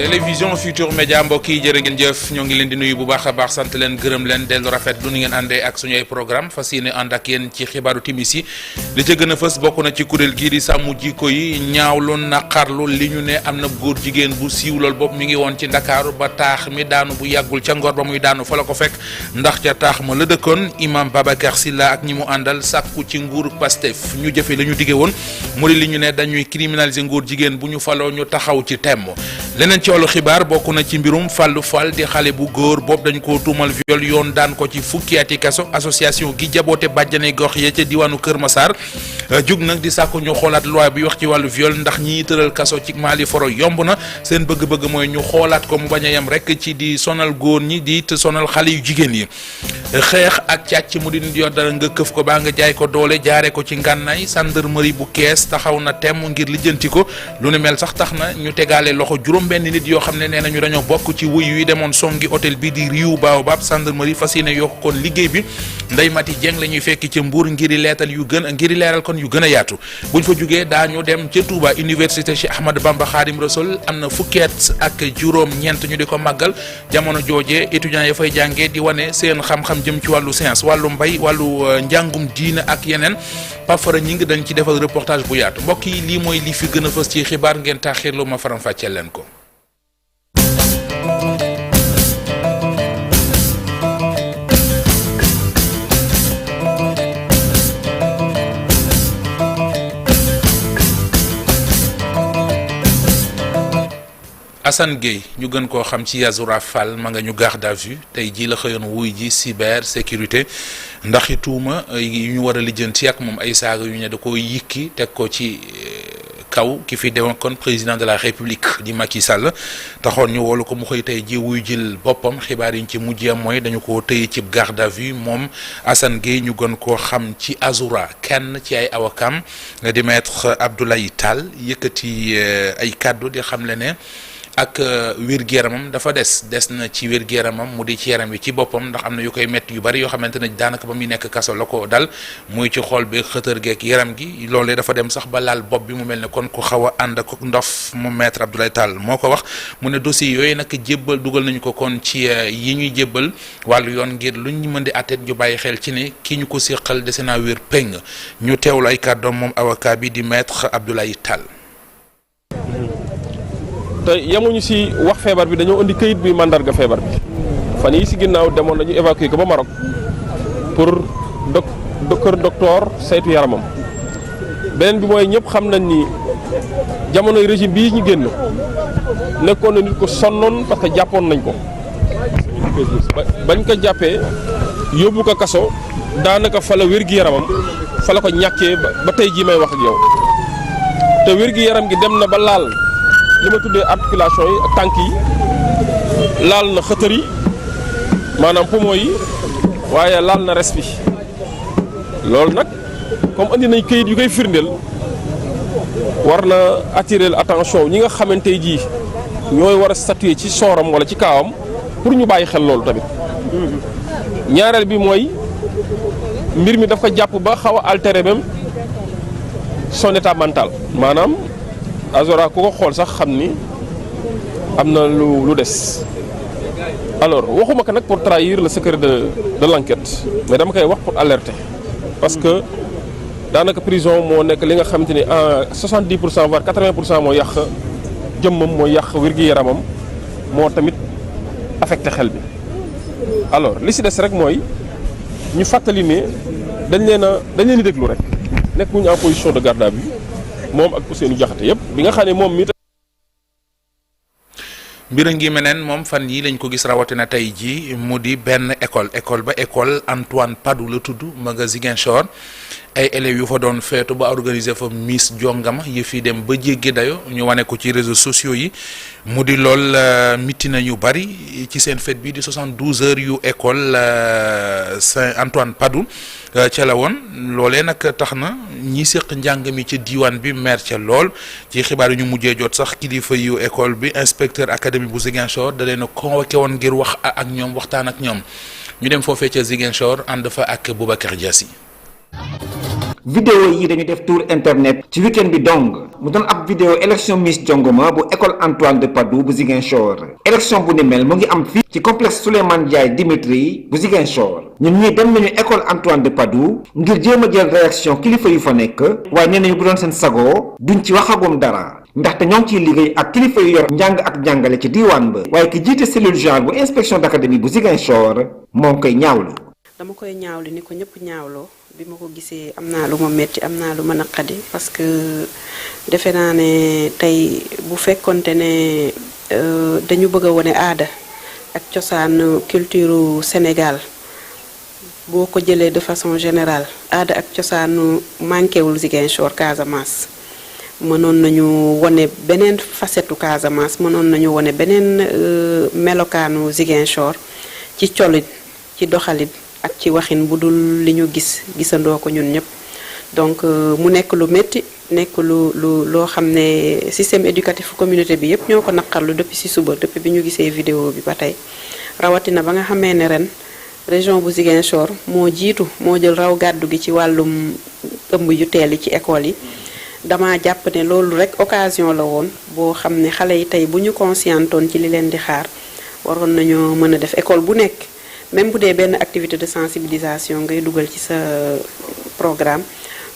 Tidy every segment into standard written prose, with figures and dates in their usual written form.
télévision Futur Média mbokk yi jërë ngeen jëf ñoo ngi leen di nuyu bu baax a baax sant leen gërëm leen dellu rafet lu ni ngeen àndee ak suñu ay programme fas yéene ànd ak yéen ci xibaaru timis yi li ca gën a fës bokk na ci kuréel gii di sàmm jikko yi ñaawlu naqarlu li ñu ne am na góor jigéen bu siiw lool bopp mi ngi woon ci Ndakaaru ba taax mi daanu bu yàggul ca Ngor ba muy daanu fa la ko fekk ndax ca taax ma la dëkkoon imam Babacar Sylla ak ñi mu àndal sàkku ci nguuru Pastef ñu jëfe la ñu dige woon mu di li ñu ne dañuy criminaliser góor jigéen bu ñu faloo ñu taxaw ci temm leneen ci wàllu xibaar bokk na ci mbirum Fallou Fall di xale bu góor boobu dañ ko tuumal viol yoon daan ko ci fukki ati kaso association gi jaboote bàjjane gox ya ca diwaanu Kër Massar jug nag di sàkku ñu xoolaat loi bi wax ci wàllu viol ndax ñi tëral kaso ci Mali foro yomb na seen bëgg-bëgg mooy ñu xoolaat ko mu bañ a yem rek ci di sonal góor ñi di te sonal xale yu jigéen yi xeex ak càcc mu di nit yor dara nga këf ko baa nga jaay ko doole jaare ko ci ngànnaay gendarmerie bu Kees taxaw na temm ngir lijjanti ko lu ne mel sax tax na ñu tegaale loxo juróom benn nit yoo xam ne nee nañu dañoo bokk ci wuyu yi demoon songi hôtel bi di Riu Baobab gendarmerie fas yéene yokk kon liggéey bi Ndeye Mati Dieng la ñuy fekki ca Mbour ngiri leeral kon yu gën a yaatu buñ fa jugee daañu dem ca Touba université Cheikh Ahmadou Bamba Khadim Rassoul am na fukki at ak juróom ñeent ñu di ko màggal jamono joojee étudiants ya fay jàngee di wane seen xam-xam jëm ci wàllu science wàllu mbay wàllu njàngum diina ak yeneen Pafara ñi ngi dañ ci defal reportage bu yaatu mbokk yi lii mooy li fi gën a fës ci xibaar ngeen taaxirlu ma faram fàcceel leen ko. Assane Gueye ñu gën koo xam ci Yazoura Fall ma nga ñu garde à vue tey jii la xëyoon wuy ji cyber sécurité ndax i tuuma yu ñu war a lijjanti ak moom ay saaga yu ne da ko yikki teg ko ci kaw ki fi dewoon kon président de la république di Macky Sall taxoon ñu woolu ko mu xëy tey ji wuy jil boppam xibaar yi ñu ci mujjee mooy dañu ko tëye ci garde à vue moom Assane Gueye ñu gën koo xam ci Azoura kenn ci ay awakam di maître Abdoulaye Tall yëkkati ay kàddu di xam le ne ak wér-gu-yaramam dafa des na ci wér-gu-yaramam mu di ci yaram wi ci boppam ndax am na yu koy métti yu bari yoo xamante ne daanaka ba muy nekk kaso la ko dal muy ci xool bi xëtër geek yaram gi loolee dafa dem sax ba laal bopp bi mu mel ne kon ku xaw a ànd ak ndof mu maître Abdoulaye Tall moo ko wax mu ne dossier yooyu nag jébbal dugal nañu ko kon ci yi ñuy jébbal wàllu yoon ngir luñ ñu mën di àtteet ñu bàyyi xel ci ne kii ñu ko séqal dese naa wér péng ñu teewlu ay kàddoom moom avocat bi di maître Abdoulaye Tall. te yemuñu ci wax feebar bi dañoo indi këyit bi mandarga feebar bi fan yi ci ginnaaw demoon nañu évacuer ko ba Maroc pour kër docteur saytu yaramam beneen bi mooy ñëpp xam nañ ni jamonoy régime bii ñu génn nekkoon na nit ko sonnoon parce que jàppoon nañ ko bañ ko jàppee yóbbu ko kaso daanaka fa la wér-gi-yaramam fa la ko ñàkkee ba tey jii may wax ak yow te wér-gi-yaram gi dem na ba laal li ma tuddee articulation yi ak tànk yi laal na xëtër yi maanaam poumon yi waaye laal na res bi loolu nag comme andi nañ këyit yu koy firndeel war na attirer attention ñi nga xamante ji ñooy war a statuer ci sooram wala ci kaawam pour ñu bàyyi xel loolu tamit ñaareel bi mooy mbir mi dafa jàpp ba xaw a altérer même son état mental maanaam Azoura ku ko xool sax xam ni am na lu des alors waxuma ko nag pour trahir le secret de l'enquête mais dama koy wax pour alerter parce que daanaka prison moo nekk li nga xamante ni en 70% voire 80% moo yàq jëmmam moo yàq wér-gi-yaramam moo tamit affecté xel bi alors li si des rek mooy ñu fàttali ne dañ leen di déglu rek nekk ñu en position de garde à vue moom ak Ousseynou Diakhaté yëpp bi nga xam ne moom mi mbir ngi meneen moom fan yi lañ ko gis rawatina tey jii mu di benn école ba école Antoine Padou la tudd ma nga Ziguinchor ay élèves yu fa doon feetu ba organiser fa Miss Jongama yëf yi dem ba jéggi dayo ñu wane ko ci réseaux sociaux yi mu di lool mitti na ñu bari ci seen fête bi di 72 heures yu école Saint Antoine Padou ca la woon loolee nag tax na ñi séq njàng mi ci diiwaan bi mer ca lool ci xibaar yi ñu mujjee jot sax kilifa yu école bi inspecteur académie bu Ziguinchor da leen a convoqué woon ngir wax ak ñoom waxtaan ak ñoom ñu dem foofee ca Ziguinchor ànd fa ak Boubacar Diassi. vidéo yi dañu def tour internet ci week-end bi dong mu doon ab vidéo élection Miss Jongoma bu école Antoine de Padoue bu Ziguinchor. élection bu ni mel mu ngi am fii ci complexe Souleymane Ndiaye Dimitri bu Ziguinchor. ñun ñii dem nañu école Antoine de Padoue ngir jéem a jël réaction kilifa yu fa nekk waaye nee nañu bu doon seen sago duñ ci waxagum dara ndaxte ñoo ngi ciy liggéey ak kilifa yu yor njàng ak njàngale ci diiwaan ba waaye ki jiite cellule genre bu inspection d'académie bu Ziguinchor moo ngi koy ñaawlu. dama koy ñaawlu ni ko ñëpp ñaawloo bi ma ko gisee am naa lu ma metti am naa lu ma naqadi parce que defe naa ne tey bu fekkonte ne dañu bëgg a wone aada ak cosaan culture Sénégal boo ko jëlee de façon générale aada ak cosaanu manquéwul Ziguinchor Casamance mënoon nañu wone beneen facette Casamance mënoon nañu wone beneen melokaanu Ziguinchor ci colin ci doxalin ak ci waxin bu dul li ñu gisandoo ko ñun ñëpp donc mu nekk lu métti nekk loo xam ne système éducatif communauté bi yëpp ñoo ko naqarlu depuis ci suba depuis bi ñu gisee vidéo bi ba tey rawatina ba nga xamee ne ren région bu Ziguinchor moo jiitu moo jël raw gàddu gi ci wàllum ëmb yu teel yi ci école yi dama jàpp ne loolu rek occasion la woon boo xam ne xale yi tey bu ñu conscientoon ci li leen di xaar waroon nañoo mën a def école bu nekk même bu dee benn activité de sensibilisation ngay dugal ci sa programme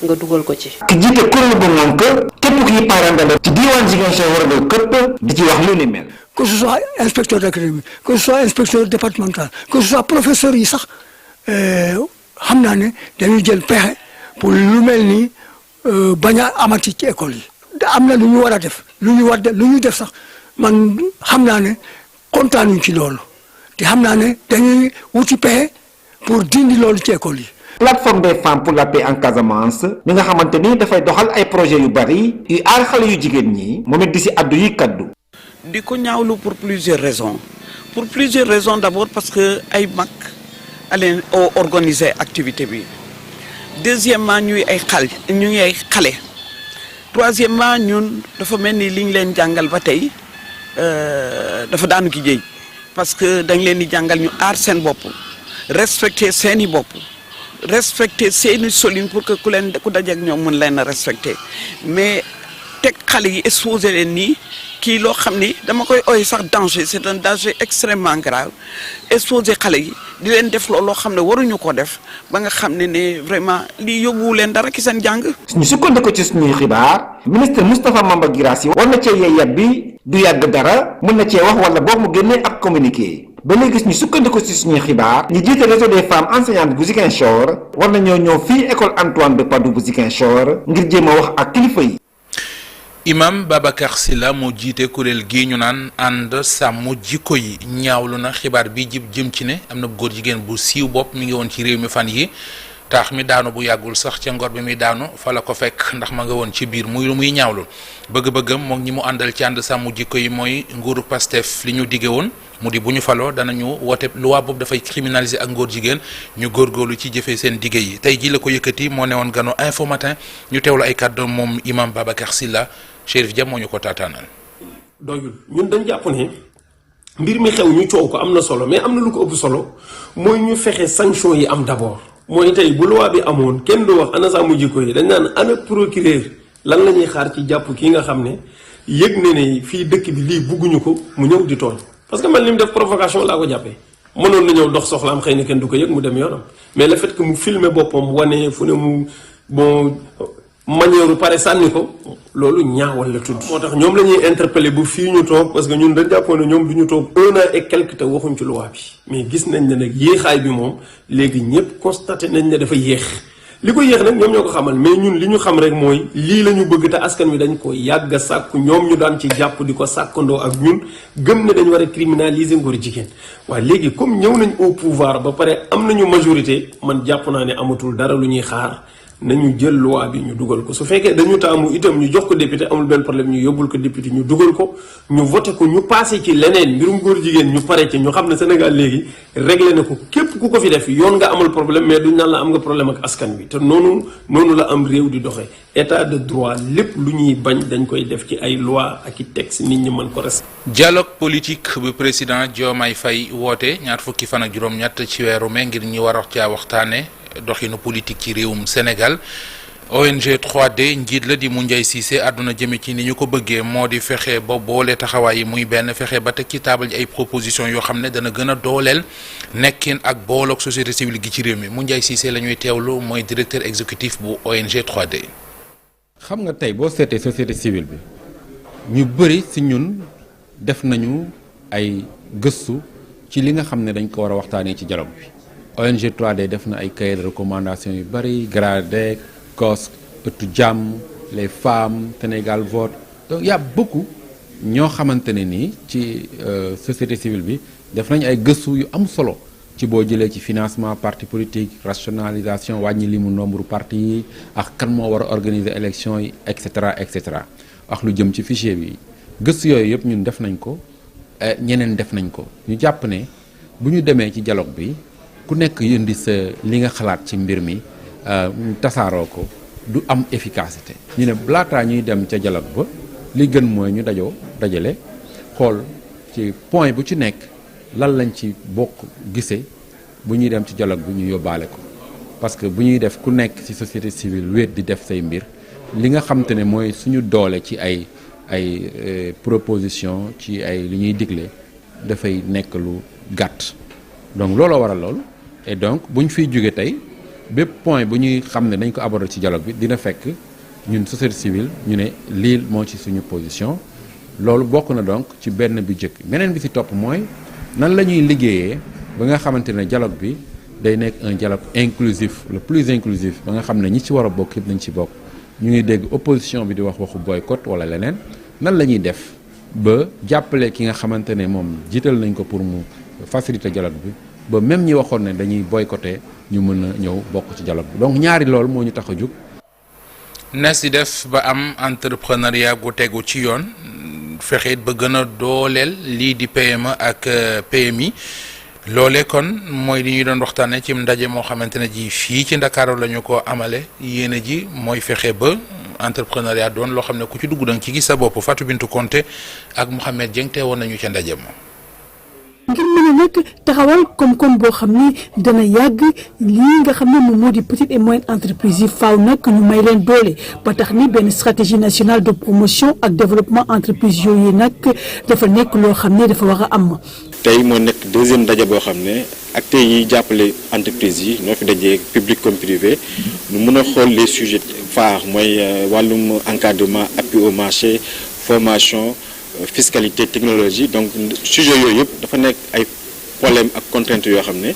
nga dugal ko ci. ki jiite kuréel bu ngànk képp kuy parandale ci diiwaan Ziguinchor war a këpp di ci wax lu ni mel. que ce soit inspecteur d'académie que ce soit inspecteur départemental que ce soit professeur yi sax xam naa ne dañuy jël pexe pour lu mel ni bañ a amati ci école yi. am na lu ñu war a def lu ñu def sax man xam naa ne kontaanuñ ci loolu te xam naa ne dañuy wuti pexe pour dindi loolu ci école yi. plateforme des femmes pour la paix en Casamance mi nga xamante ni dafay doxal ay projets yu bari yu aar xale yu jigéen ñi moom it di si addu yi kaddu. di ko ñaawlu pour plusieurs raisons d'abord parce que ay mag aleen organiser activité bi deuxièmement ñuy ay xale troisièmement ñun dafa mel ni li ñu leen jàngal ba tey dafa daanu ki jéey parce que dañ leen di jàngal ñu aar seen bopp respecter seeni bopp respecter seeni solin pour que ku dajeek ñoom mën leen a respecter mais teg xale yi exposer leen nii kii loo xam ni dama koy ooy sax danger c'est un danger extrêmement grave exposer xale yi di leen def loolu loo xam ne waruñu ko def ba nga xam ne vraiment lii yóbbuwu leen dara ki seen jàng. ñu sukkandiku ci suñuy xibaar ministre Moustapha Mamba Guirassy war na cee yee yat bi du yàgg dara mën na cee wax wala boog mu génnee ab communiqué ba léegi ñu sukkandiku ci suñuy xibaar ñu jiite réseau des femmes enseignantes bu Ziguinchor war nañoo ñëw fii école Antoine de Padoue bu Ziguinchor ngir jéem a wax ak kilifa yi. imam Babacar Sylla moo jiite kuréel gii ñu naan ànd sàmm jikko yi ñaawlu na xibaar bi jëm ci ne am na góor jigéen bu siiw bopp mi ngi woon ci réew mi fan yi taax mi daanu bu yàggul sax ca ngor bi muy daanu fa la ko fekk ndax ma nga woon ci biir muy ñaawlu bëgg-bëggam moom ñi mu àndal ci ànd sàmm jikko yi mooy nguuru Pastef li ñu dige woon mu di bu ñu faloo danañu woote loi boobu dafay criminaliser ak ngóor jigéen ñu góorgóorlu ci jëfee seen dige yi tey ji la ko yëkkati moo ne woon gano Info Matin ñu teewlu ay kàddoom moom imam Babacar Sylla Chérif Dia moo ñu ko taataanal. doyul ñun dañ jàpp ne mbir mi xew ñu coow ko am na solo mais am na lu ko ëpp solo mooy ñu fexe sanction yi am d'abord mooy tey bu loi bi amoon kenn du wax ana sàmm jikko yi dañ naan ana procureur lan la ñuy xaar ci jàpp ki nga xam ne yëg ne ne fii dëkk bi lii bugguñu ko mu ñëw di tooñ parce que man li mu def provocation laa ko jàppee mënoon na ñëw dox soxlaam xëy na kenn du ko yëg mu dem yoonam mais le fait que mu filmer boppam wane fu ne mu bon manière pare sànni ko loolu ñaawal la tudd. moo tax ñoom la ñuy interpeller bu fii ñu toog parce que ñun dañ jàppoon ne ñoom du ñu toog 1 an et quelque te waxuñ ci loi bi mais gis nañ ne nag yéexaay bi moom léegi ñëpp constaté nañ ne dafa yéex li ko yéex nag ñoom ñoo ko xamal mais ñun li ñu xam rek mooy lii la ñu bëgg te askan wi dañ ko yàgg a sàkku ñoom ñu daan ci jàpp di ko sàkkandoo ak ñun gëm ne dañ war a criminaliser ngóor jigéen waaye léegi comme ñëw nañ au pouvoir ba pare am nañu majorité man jàpp naa ne amatul dara lu ñuy xaar nañu jël loi bi ñu dugal ko su fekkee dañu taamu itam ñu jox ko député amul benn problème ñu yóbbul ko député ñu dugal ko ñu voté ko ñu passé ci leneen mbirum góor jigéen ñu pare ci ñu xam ne Sénégal léegi réglé na ko képp ku ko fi def yoon nga amul problème mais duñ naan la am nga problème ak askan wi te noonu la am réew di doxee état de droit lépp lu ñuy bañ dañ koy def ci ay loi ak i texte nit ñi mën ko res. dialogue politique bu président Diomaye Faye woote ñaar fukki fan ak juróom-ñett ci weeru mai ngir ñi war a caa waxtaane doxinu politique ci réewum Sénégal ONG 3D njiit la di Moundiaye Cissé àdduna jëme ci ni ñu ko bëggee moo di fexe ba boole taxawaay yi muy benn fexe ba teg ci taabal ji ay proposition yoo xam ne dana gën a dooleel nekkin ak booloog société civile gi ci réew mi Moundiaye Cissé la ñuy teewlu mooy directeur exécutif bu ONG 3D. xam nga tey boo seetee société civile bi ñu bëri si ñun def nañu ay gëstu ci li nga xam ne dañ ko war a waxtaanee ci dialogue bi ONG 3D def na ay cahier de recommandation yu bëri GRADEC COSC ëttu jàmm les femmes Sénégal vote donc y a beaucoup ñoo xamante ne nii ci société civile bi def nañ ay gëstu yu am solo ci boo jëlee ci financement parti politique rationalisation wàññi limu nombre parti yi ak kan moo war a organiser élection yi et cetera ak lu jëm ci fichier bi gëstu yooyu yëpp ñun def nañ ko ñeneen def nañ ko ñu jàpp ne bu ñu demee ci dialogue bi ku nekk yëndi sa li nga xalaat ci mbir mi tasaaroo ko du am efficacité ñu ne laataa ñuy dem ca dialogue ba li gën mooy ñu dajale xool ci point bu ci nekk lan lañ ci bokk gisee bu ñuy dem ci dialogue bi ñu yóbbaale ko parce que bu ñuy def ku nekk ci société civile wéet di def say mbir li nga xam te ne mooy suñu doole ci ay proposition ci ay li ñuy digle dafay nekk lu gàtt donc looloo waral loolu et donc bu ñu fiy jóge tey bépp point bu ñuy xam ne dañ ko aborder ci dialogue bi dina fekk ñun société civile ñu ne lii moo ci suñu position loolu bokk na donc ci benn bi jëkk beneen bi ci topp mooy nan la ñuy liggéeyee ba nga xamante ne dialogue bi day nekk un dialogue inclusif le plus inclusif ba nga xam ne ñi ci war a bokk yëpp nañ ci bokk ñu ngi dégg opposition bi di wax waxu boycott wala leneen nan la ñuy def ba jàppale ki nga xamante ne moom jiital nañ ko pour mu faciliter dialogue bi ba même ñi waxoon ne dañuy boycotter ñu mën a ñëw bokk ci dialogue bi donc ñaari loolu moo ñu tax a jóg. nees di def ba am entrepreneuriat gu tegu ci yoon fexe ba gën a dooleel lii di PME ak PMI loolee kon mooy li ñuy doon waxtaanee ci ndaje moo xamante ne ji fii ci Ndakaaru la ñu ko amale yéene ji mooy fexe ba entrepreneuriat doon loo xam ne ku ci dugg danga ci gis sa bopp Fatou Bintou Konté ak Mouhamed Dieng teewoon nañu ca ndaje moom. ngir mën a nag taxawal koom-koom boo xam ni dana yàgg lii nga xam ne moom moo di petite et moyenne entreprise yi faaw nag ñu may leen doole ba tax ni benn stratégie nationale de promotion ak développement entreprise yooyu nag dafa nekk loo xam ne dafa war a am. tey moo nekk deuxième daje boo xam ne acteurs yi jàppale entreprise yi ñoo fi dajee public comme privé ñu mën a xool les sujets phares mooy wàllum encadrement appui au marché formation fiscalité technologie donc sujet yooyu yëpp dafa nekk ay problème ak contraintes yoo xam ne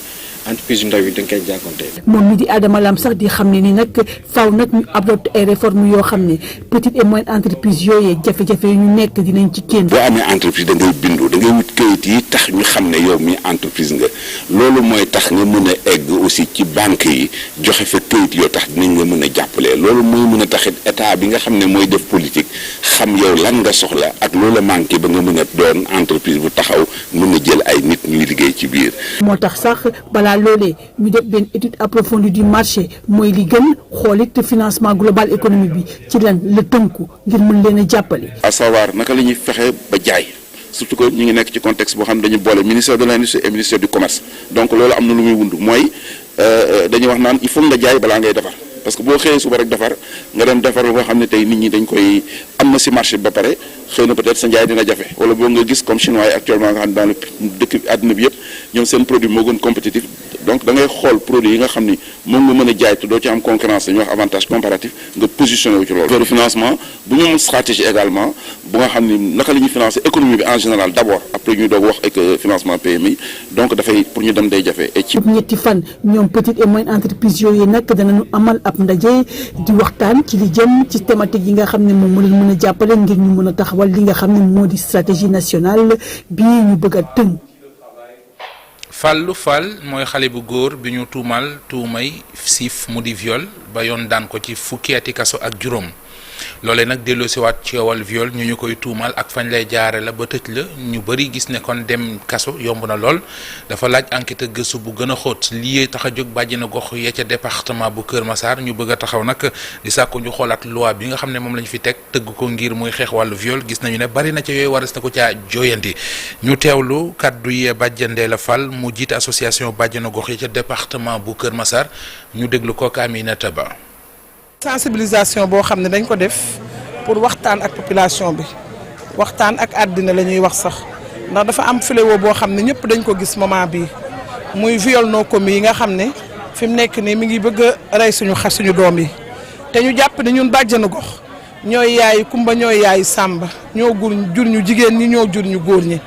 entreprise yu ndaw yi dañ koy jànkonteel. moom mi di Adama Lam sax di xam ne ni nag faaw nag ñu adopté ay réformes yoo xam ne petite et moyenne entreprise yooyee jafe-jafe yi ñu nekk dinañ ci génn. boo amee entreprise da ngay bindu da ngay wut kayit yi tax ñu xam ne yow mi entreprise nga loolu mooy tax nga mën a egg aussi ci banque yi joxe fa kayit yoo tax dinañ nga mën a jàppale loolu mooy mën a taxit état bi nga xam ne mooy def politique xam yow lan nga soxla ak loola manqué ba nga mën a doon entreprise bu taxaw mën a jël ay nit ñuy liggéey ci biir. moo tax sax balaa loolee ñu def benn étude approfondie du marché mooy li gën xoolit financement global économique bi ci lan la tënku ngir mën leen a jàppale. à savoir naka la ñuy fexe ba jaay surtout que ñu ngi nekk ci contexte boo xam ne dañu boole ministère de l'industrie et ministère du commerce donc loolu am na lu muy wund mooy dañuy wax naan il faut nga jaay balaa ngay defar parce que boo xëyee suba rek defar nga dem defar boo xam ne tey nit ñi dañ koy am na si marché bi ba pare xëy na peut-être sa njaay dina jafe wala boo nga gis comme chinois yi actuellement nga xam ne dans le dëkk àdduna bi yëpp ñoom seen produit moo gën compétitif donc da ngay xool produit yi nga xam ni moom nga mën a jaay te doo ci am concurrence dañuy wax avantage comparatif nga positionné wu ci loolu. affaire financement bu ñu mën stratégie également bu nga xam ni naka la ñuy financer économie bi en général d'abord après ñu doog wax ak financement PMI donc dafay pour ñu dem day jafe. et ci ñetti fan ñoom petite et moyenne entreprise yooyu nag danañu amal ab ndaje di waxtaan ci li jëm ci thématique yi nga xam ne moom moo leen mën a jàppale ngir ñu mën a taxawal li nga xam ne moo di stratégie nationale bii ñu bëgg a tënk. Fallou Fall mooy xale bu góor bi ñu tuumay siif mu di viol ba yoon daan ko ci fukki ati kaso ak juróom loolee nag delloosiwaat ci wàllu viol ñu koy tuumal ak fañ lay jaare la ba tëj la ñu bëri gis ne kon dem kaso yomb na lool dafa laaj enquête gëstu bu gën a xóot lii tax a jóg bàjjena gox ya ca département bu Kër Massar ñu bëgg a taxaw nag di sàkku ñu xoolaat loi bi nga xam ne moom lañu fi teg tëgg ko ngir muy xeex wàllu viol gis nañu ne bari na ca yooyu waras na ko caa jooyanti ñu teewlu kaddu yee bàjjandee la Fall mu jiite association bàjjena gox ya ca département bu Kër Massar ñu déglu ko Aminata Ba. sensibilisation boo xam ne dañ ko def pour waxtaan ak population bi waxtaan ak àddina la ñuy wax sax ndax dafa am fléau boo xam ne ñëpp dañ ko gis moment bii muy viol non commis yi nga xam ne fi mu nekk nii mi ngi bëgg a rey suñu doom yi te ñu jàpp ne ñun bàjjanu gox ñooy yaayu Kumba ñooy yaayu Sàmba ñoo jur ñu jigéen ñi ñoo jur ñu góor ñi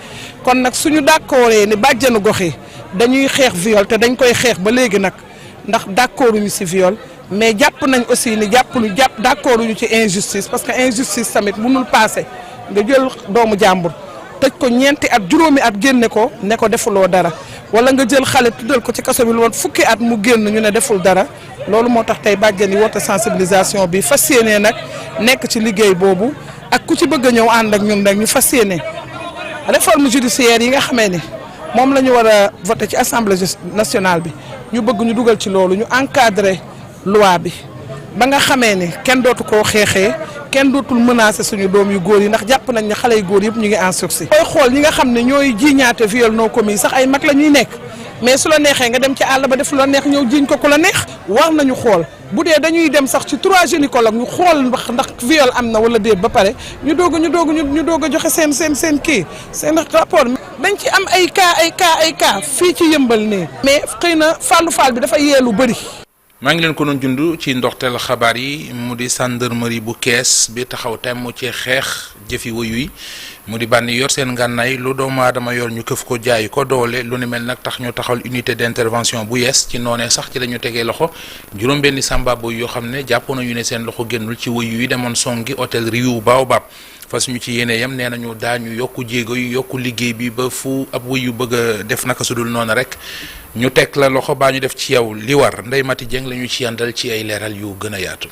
kon nag suñu d'accordee ni bàjjanu gox yi dañuy xeex viol te dañ koy xeex ba léegi nag ndax d'accorduñu ci viol mais jàpp nañ aussi ni d'accorduñu ci injustice parce que injustice tamit mënul passé nga jël doomu jàmbur tëj ko ñeenti at juróomi at génne ko ne ko defuloo dara wala nga jël xale tuddal ko ci kaso bi lu woon fukki at mu génn ñu ne deful dara loolu moo tax tey bàjjen yi woote sensibilisation bi fas yéene nag nekk ci liggéey boobu ak ku ci bëgg a ñëw ànd ak ñun rek ñu fas yéene réforme judiciaire yi nga xamee ni moom la ñu war a voté ci assemblée nationale bi ñu bëgg ñu dugal ci loolu ñu encadrer loi bi ba nga xamee ni kenn dootu koo xeexee kenn dootul menacer suñu doom yu góor yi ndax jàpp nañ ne xale yu góor yëpp ñu ngi en sursis. booy xool ñi nga xam ne ñooy jiiñaate viol non commis sax ay mag la ñuy nekk mais su la neexee nga dem ci àll ba def lu la neex ñëw jiiñ ko ku la neex. war nañu xool bu dee dañuy dem sax ci 3 gynécologues ñu xool ndax viol am na wala déet ba pare ñu doog a joxe seen kii seen rapport. dañ ci am ay cas fii ci yëmbal nii. mais xëy na fàllu bi dafa yee lu bëri. maa ngi leen ko doon jund ci ndoxteel xabaar yi mu di gendarmerie bu Kees bi taxaw temm ci xeex jëfi woyu yi mu di bànni yor seen ngànnaay lu doomu aadama yor ñu këf ko jaay ko doole lu ni mel nag tax ñu taxawal unité d'intervention bu yees ci noonee sax ci la ñu tegee loxo juróom-benni samba boy yoo xam ne jàpp nañu ne seen loxo génnul ci woyu yi demoon songi hôtel Riu Baobab fas ñu ci yéene yam nee nañu daañu yokku jéego yu yokku liggéey bi ba fu ab woyu bëgg a def naka sudul noonu rek ñu teg la loxo baa ñu def ci yow li war Ndeye Mati Dieng la ñu ci yàndal ci ay leeral yu gën a yaatu.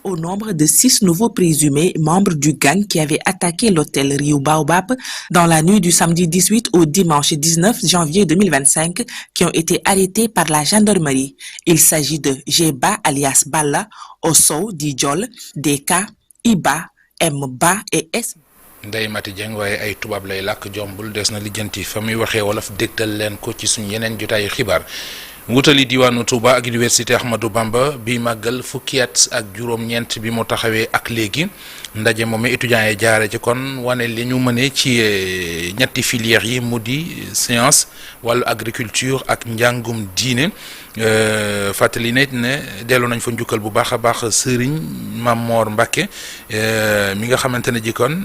Au nombre de 6 nouveaux présumés membres du gang qui avaient attaqué l'hôtel Riu Baobab dans la nuit du samedi 18 au dimanche 19 janvier 2025 qui ont été arrêtés par la gendarmerie. Il s'agit de Jeba alias Balla, Osso Dijol, Deka, Iba, Mba et S. Ndeye Mati Dieng waaye ay tubaab lay làkk jombul des na lijjanti fa muy waxee wolof dégtal leen ko ci suñu yeneen jotaayu xibaar wutali diwaanu Touba ak université Ahmadou Bamba bi màggal fukki at ak juróom-ñeent bi mu taxawee ak léegi ndaje moom étudiants yi jaare ci kon wane li ñu mënee ci ñetti filières yi mu di science wàllu agriculture ak njàngum diine fàttali ne delloo nañ fa njukkal bu baax a baax Serigne Mamor Mbacké mi nga xamante ne ji kon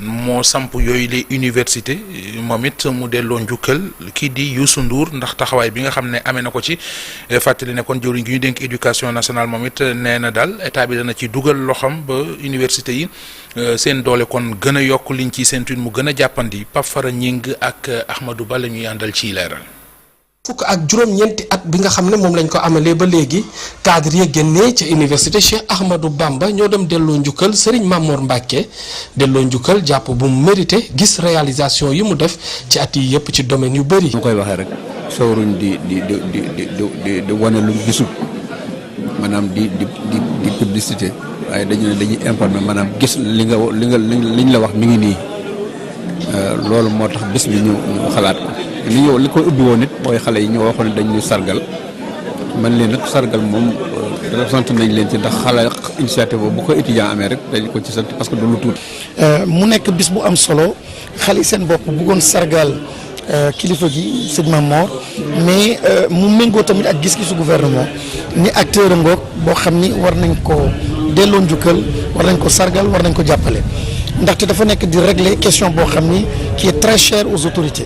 moo samp yooyu les université moom it mu delloo njukkal kii di Youssou Ndour ndax taxawaay bi nga xam ne amee na ko ci fàttali ne kon jëwriñ gi ñu dénk éducation nationale moom it nee na daal état bi dana ci dugal loxam ba université yi seen doole kon gën a yokk liñ ci seen mu gën a jàppandi Pape Fara Ñing ak Ahmadou Ba la ñuy àndal ciy leeral. fukk ak juróom-ñeenti at bi nga xam ne moom lañ ko amalee ba léegi cadre yi génnee ca université Cheikh Ahmadou Bamba ñoo dem delloo njukkal Serigne Mamor Mbacké delloo njukkal jàpp bu mu mérité gis réalisation yi mu def ci at yi yëpp ci domaine yu bëri. mu koy waxee rek sawruñ di wane lu gisul maanaam di publicité waaye dañu ne dañuy informer maanaam gis liñ la wax mi ngi nii loolu moo tax bés bi ñu xalaat ko. li koy ubbi woon nit mooy xale yi ñoo waxoon ne dañuy sargal man leen nag sargal moom sant nañ leen ci ndax xale initiative boobu bu ko étudiant amee rek dañ ko ci sant parce que du lu tuuti. mu nekk bis bu am solo xale yi seen bopp bëggoon sargal kilifa gi sëñ Mamor mais mu méngoo tamit ak gis-gisu gouvernement ni acteur ngoog boo xam ni war nañ ko delloo njukkal war nañ ko sargal war nañ ko jàppale ndaxte dafa nekk di régler question boo xam ni qui est très cher aux autorités.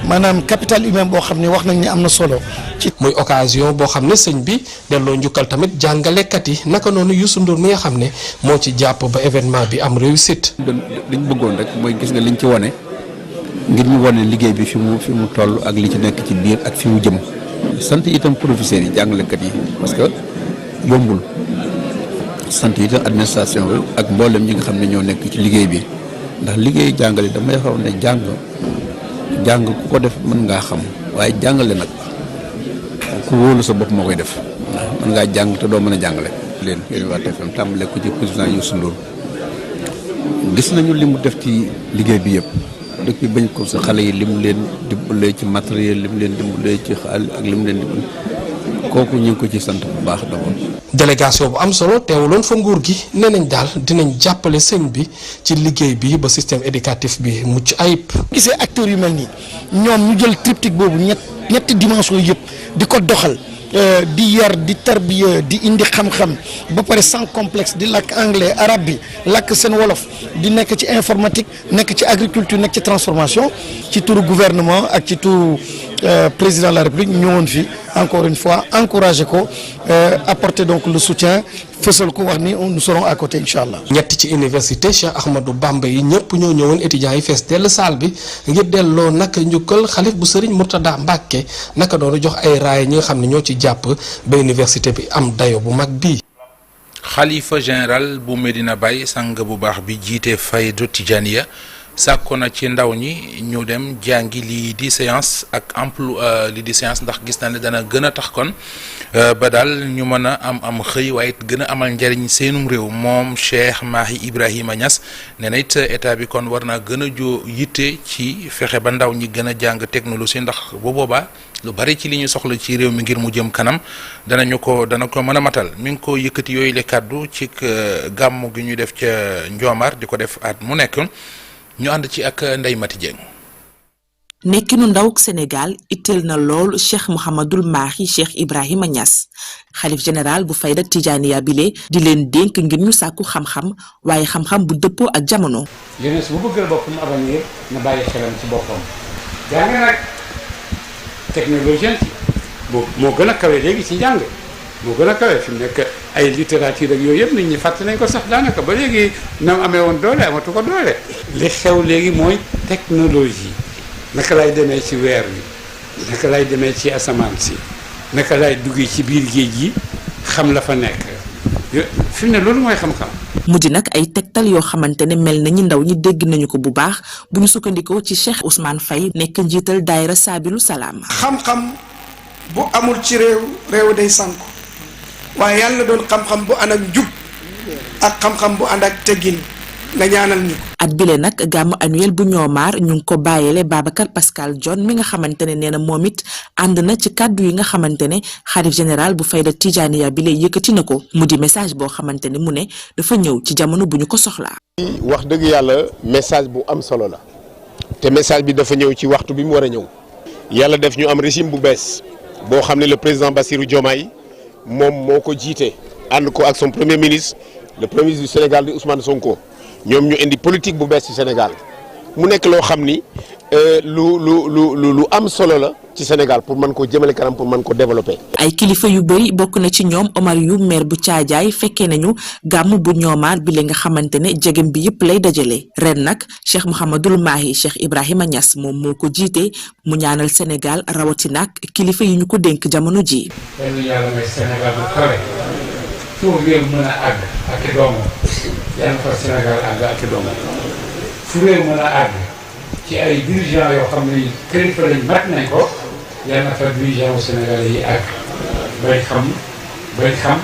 maanaam capital humain boo xam ne wax nañ ne am na solo ci. muy occasion boo xam ne sëñ bi delloo njukkal tamit jàngalekat yi naka noonu Youssou Ndour mi nga xam ne moo ci jàpp ba événement bi am réussite. liñ bëggoon rek mooy gis nga liñ ci wane ngir ñu wane liggéey bi fi mu toll ak li ci nekk ci biir ak fi mu jëm sant itam professeurs yi jàngalekat yi parce que yombul sant itam administration bi ak mboolem ñi nga xam ne ñoo nekk ci liggéey bi ndax liggéey jàngale damay xaw ne jàng ku ko def mën ngaa xam waaye jàngale nag ku wóolu sa bopp moo koy def mën ngaa jàng te doo mën a jàngale. leen yéen waa TFM tàmbale ko ci président Youssou Ndour gis nañu li mu def ci liggéey bi yëpp depuis bañ ko sa xale yi li mu leen dimbalee ci matériel li mu leen dimbalee ci xaalis ak li mu leen dimbalee kooku ñu ngi ko ci sant bu baax d'abord. délégation bu am solo teewuloon fa nguur gi nee nañ daal dinañ jàppale sëñ bi ci liggéey bi ba système éducatif bi mucc ayib. gisee acteurs yu mel nii ñoom ñu jël triptyque boobu ñetti dimension yëpp di ko doxal di yar di tarbiya di indi xam-xam ba pare sans complexe di làkk anglais arabe bi làkk seen wolof di nekk ci informatique nekk ci agriculture nekk ci transformation ci turu gouvernement ak ci turu président de la République ñëwoon fi encore une fois encourager ko apporter donc le soutien fësal ko wax ni nous serons à côté incha allah. ñett ci université Cheikh Ahmadou Bamba yi ñëpp ñoo ñëwoon étudiants yi fees dell salle bi ngir delloo nag njukkal xalif bu Serigne Mourtada Mbacke naka doonu jox ay raay ñi nga xam ne ñoo ci jàpp ba université bi am dayo bu mag bii. xalifa général bu Medina Baye sang bu baax bi jiite Faydu Tijaniya sàkko na ci ndaw ñi ñu dem jàngi lii di séance ak emploi lii di séance ndax gis na ne dana gën a tax kon ba daal ñu mën a am xëy waaye it gën a amal njariñ seenum réew moom Cheikh Mahi Ibrahima Niass nee na it état bi kon war naa gën a joo yitte ci fexe ba ndaw ñi gën a jàng technologie ndax bu boobaa lu bari ci li ñu soxla ci réew mi ngir mu jëm kanam dana ko mën a matal mi ngi ko yëkkati yooyu le kàddu ci gàmmu gi ñu def ca Njoomar di ko def at mu nekk ñu ànd ci ak Ndeye Mati Dieng. nekkinu ndawuk Sénégal itteel na lool Cheikh Mouhamadoul Mahi Cheikh Ibrahima Niass xalif général bu Fayda Tijaniya bile di leen dénk ngir ñu sàkku xam-xam waaye xam-xam bu dëppoo ak jamono. jeunesse bu bëggal boppam avenir na bàyyi xelam ci boppam jàng nag technologie moo gën a kawe léegi ci njàng moo gën a kawe fi mu nekk ay littérature ak yooyu yëpp nit ñi fàtte nañ ko sax daanaka ba léegi na mu amee woon doole amatu ko doole. li xew léegi mooy technologie naka lay demee ci weer wi naka lay demee ci asamaan si naka lay duggee ci biir géej gi xam la fa nekk fi mu ne loolu mooy xam-xam. mu di nag ay tegtal yoo xamante ne mel na ñi ndaw ñi dégg nañu ko bu baax bu ñu sukkandikoo ci Cheikh Ousmane Faye nekk njiital daayira Saabilu Salaam. xam-xam bu amul ci réew day sànku waaye yàlla doon xam-xam bu ànd ak njub ak xam-xam bu ànd ak teggin nga ñaanal ñu ko. at bile nag gàmmu annuel bu ñoomaar ñu ngi ko bàyyele Babacar Pascal John mi nga xamante ne nee na moom it ànd na ci kàddu yi nga xamante ne xalif général bu Fayda Tijaniya bile yëkkati na ko mu di message boo xamante ne mu ne dafa ñëw ci jamono bu ñu ko soxlaa. wax dëgg yàlla message bu am solo la te message bi dafa ñëw ci waxtu bi mu war a ñëw yàlla def ñu am régime bu bees boo xam ne le président Bassirou Diomaye moom moo ko jiite ànd ko ak son premier ministre le premier ministre du Sénégal di Ousmane Sonko. ñoom ñu indi politique bu bees ci Sénégal mu nekk loo xam ni lu am solo la ci Sénégal pour mën ko jëmale kanam pour mën ko développer. ay kilifa yu bëri bokk na ci ñoom Omar yu maire bu Caajaay fekkee nañu gàmm bu ñoomaar bi la nga xamante ne jegem bi yëpp lay dajale ren nag Cheikh Mouhamadoul Mahi Cheikh Ibrahima Niass moom moo ko jiite mu ñaanal Sénégal rawatina ak kilifa yi ñu ko dénk jamono ji. yàlla may Sénégal bu kawe fu réew mën a àgg ak i doomam yàlla fa Sénégal àgg ak i doomam fu réew mën a àgg ci ay dirigeants yoo xam ne kilifa lañ mat nañ ko yàlla na fa dirigeants Sénégalais yi àgg bay xam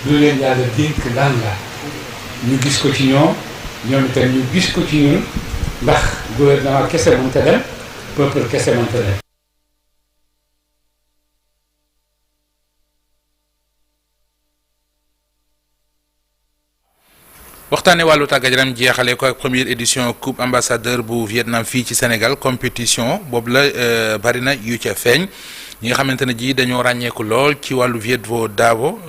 lu leen yàlla dénk lan la ñu gis ko ci ñoom itam ñu gis ko ci ñun ndax gouvernement kese mënta dem peuple kese mënta dem. waxtaane wàllu tàggat yaram jeexale ko ak première édition coupe ambassadeur bu Vietnam fii ci Sénégal compétition boobu la bari na yu ca feeñ ñi nga xamante ne ji dañoo ràññeeku lool ci wàllu Viet-Vo Davo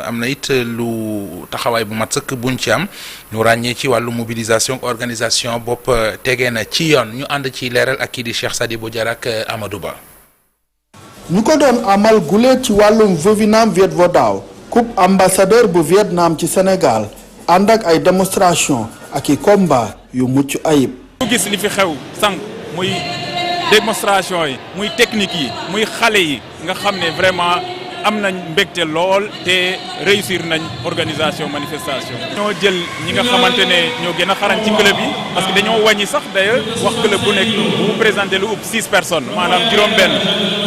am na it lu taxawaay bu mat sëkk buñ ci am ñu ràññee ci wàllu mobilisation organisation bopp tegee na ci yoon ñu ànd ci leeral ak kii di Cheikh Sadibou Diarra ak Amadou Ba. ñu ko doon amal gulee ci wàllum Vovinam Viet-Vo Dao coupe ambassadeur bu Vietnam ci Sénégal. ànd ak ay démonstration ak i combat yu mucc ayib. ñu gis li fi xew sànq muy démonstration yi muy technique yi muy xale yi nga xam ne vraiment am nañ mbégte lool te réussir nañ organisation manifestation. ñoo jël ñi nga xamante ne ñoo gën a xarañ ci club yi parce que dañoo wàññi sax d'ailleurs wax club bu nekk bu présenté lu ëpp 6 personnes maanaam juróom-benn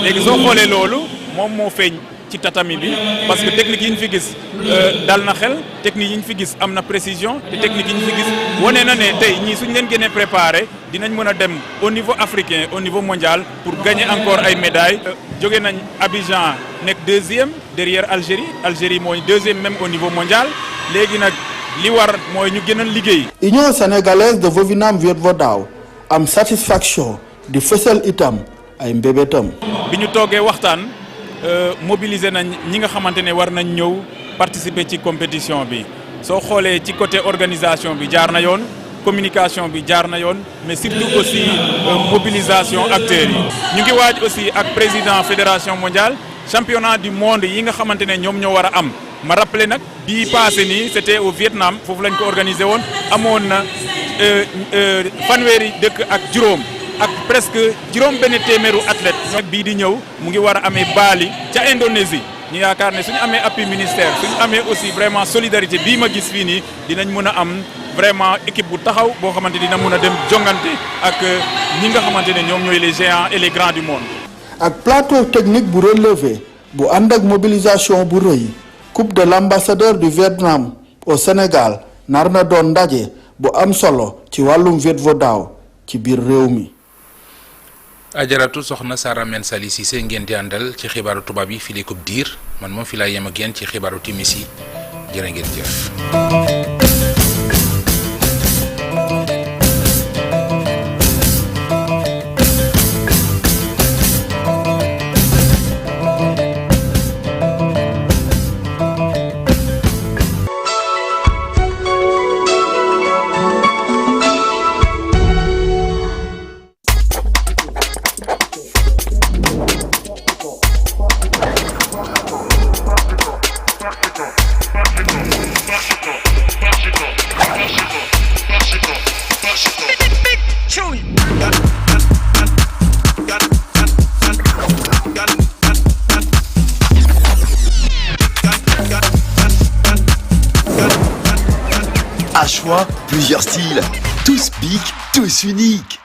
léegi soo xoolee loolu moom moo feeñ. ci tatami bi parce que technique yi ñu fi gis dal na xel technique yi ñu fi gis am na précision te technique yi ñu fi gis wane na ne tey ñii suñ leen gënee préparé dinañ mën a dem au niveau africain au niveau mondial pour gagner encore ay médailles jóge nañ Abidjan nekk 2e derrière Algérie mooy 2e même au niveau mondial léegi nag li war mooy ñu gën a liggéey. Union sénégalaise de Vovinam Viet Vo Dao am satisfaction di fësal itam ay mbébétam. bi ñu toogee waxtaan mobiliser nañ ñi nga xamante ne war nañ ñëw participer ci compétition bi soo xoolee ci côté organisation bi jaar na yoon communication bi jaar na yoon mais surtout aussi mobilisation acteurs yi. ñu ngi waaj aussi ak président fédération mondiale championnat du monde yi nga xamante ne ñoom ñoo war a am ma rappelé nag bii passé nii c'était au Vietnam foofu lañ ko organisé woon amoon na fanweeri dëkk ak juróom. ak presque juróom benn téeméeru athlète nag bii di ñëw mu ngi war a amee Bali ca Indonésie ñu yaakaar ne suñu amee appui ministère suñu amee aussi vraiment solidarité bii ma gis fii nii dinañ mën a am vraiment équipe bu taxaw boo xamante dina mën a dem jongante ak ñi nga xamante ne ñoom ñooy les géants et les grands du monde. ak plateau technique bu relevé bu ànd ak mobilisation bu rëy coupe de l'ambassadeur du Vietnam au Sénégal nar na doon ndaje bu am solo ci wàllum Viet Vo Dao ci biir réew mi. Ajaratu soxna Sara Men Sali Cissé ngeen di àndal ci xibaaru tubaab yi fii léegi diir man moom fi laa yem ak yéen ci xibaaru timis yi jërë ngeen jëf. À choix, plusieurs styles, tous piques, tous uniques.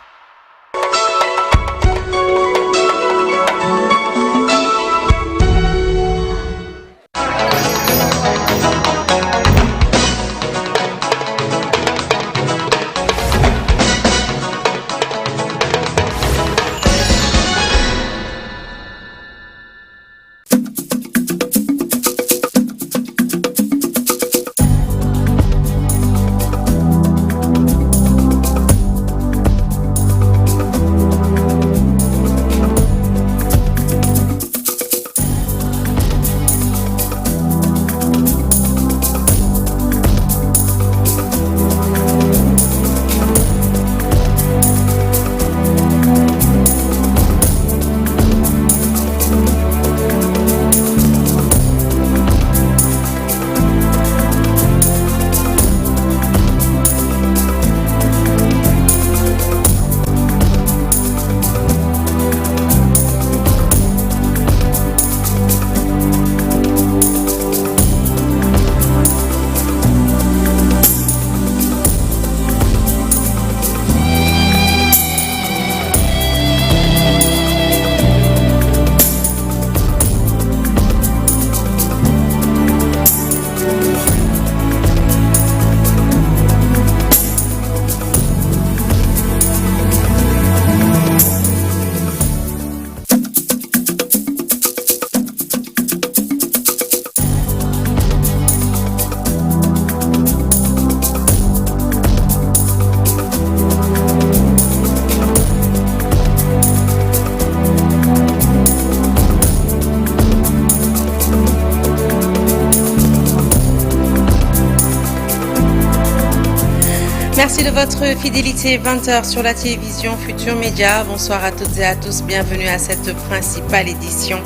Merci de votre fidélité. 20h sur la télévision Futur Média. Bonsoir à toutes et à tous. Bienvenue à cette principale édition.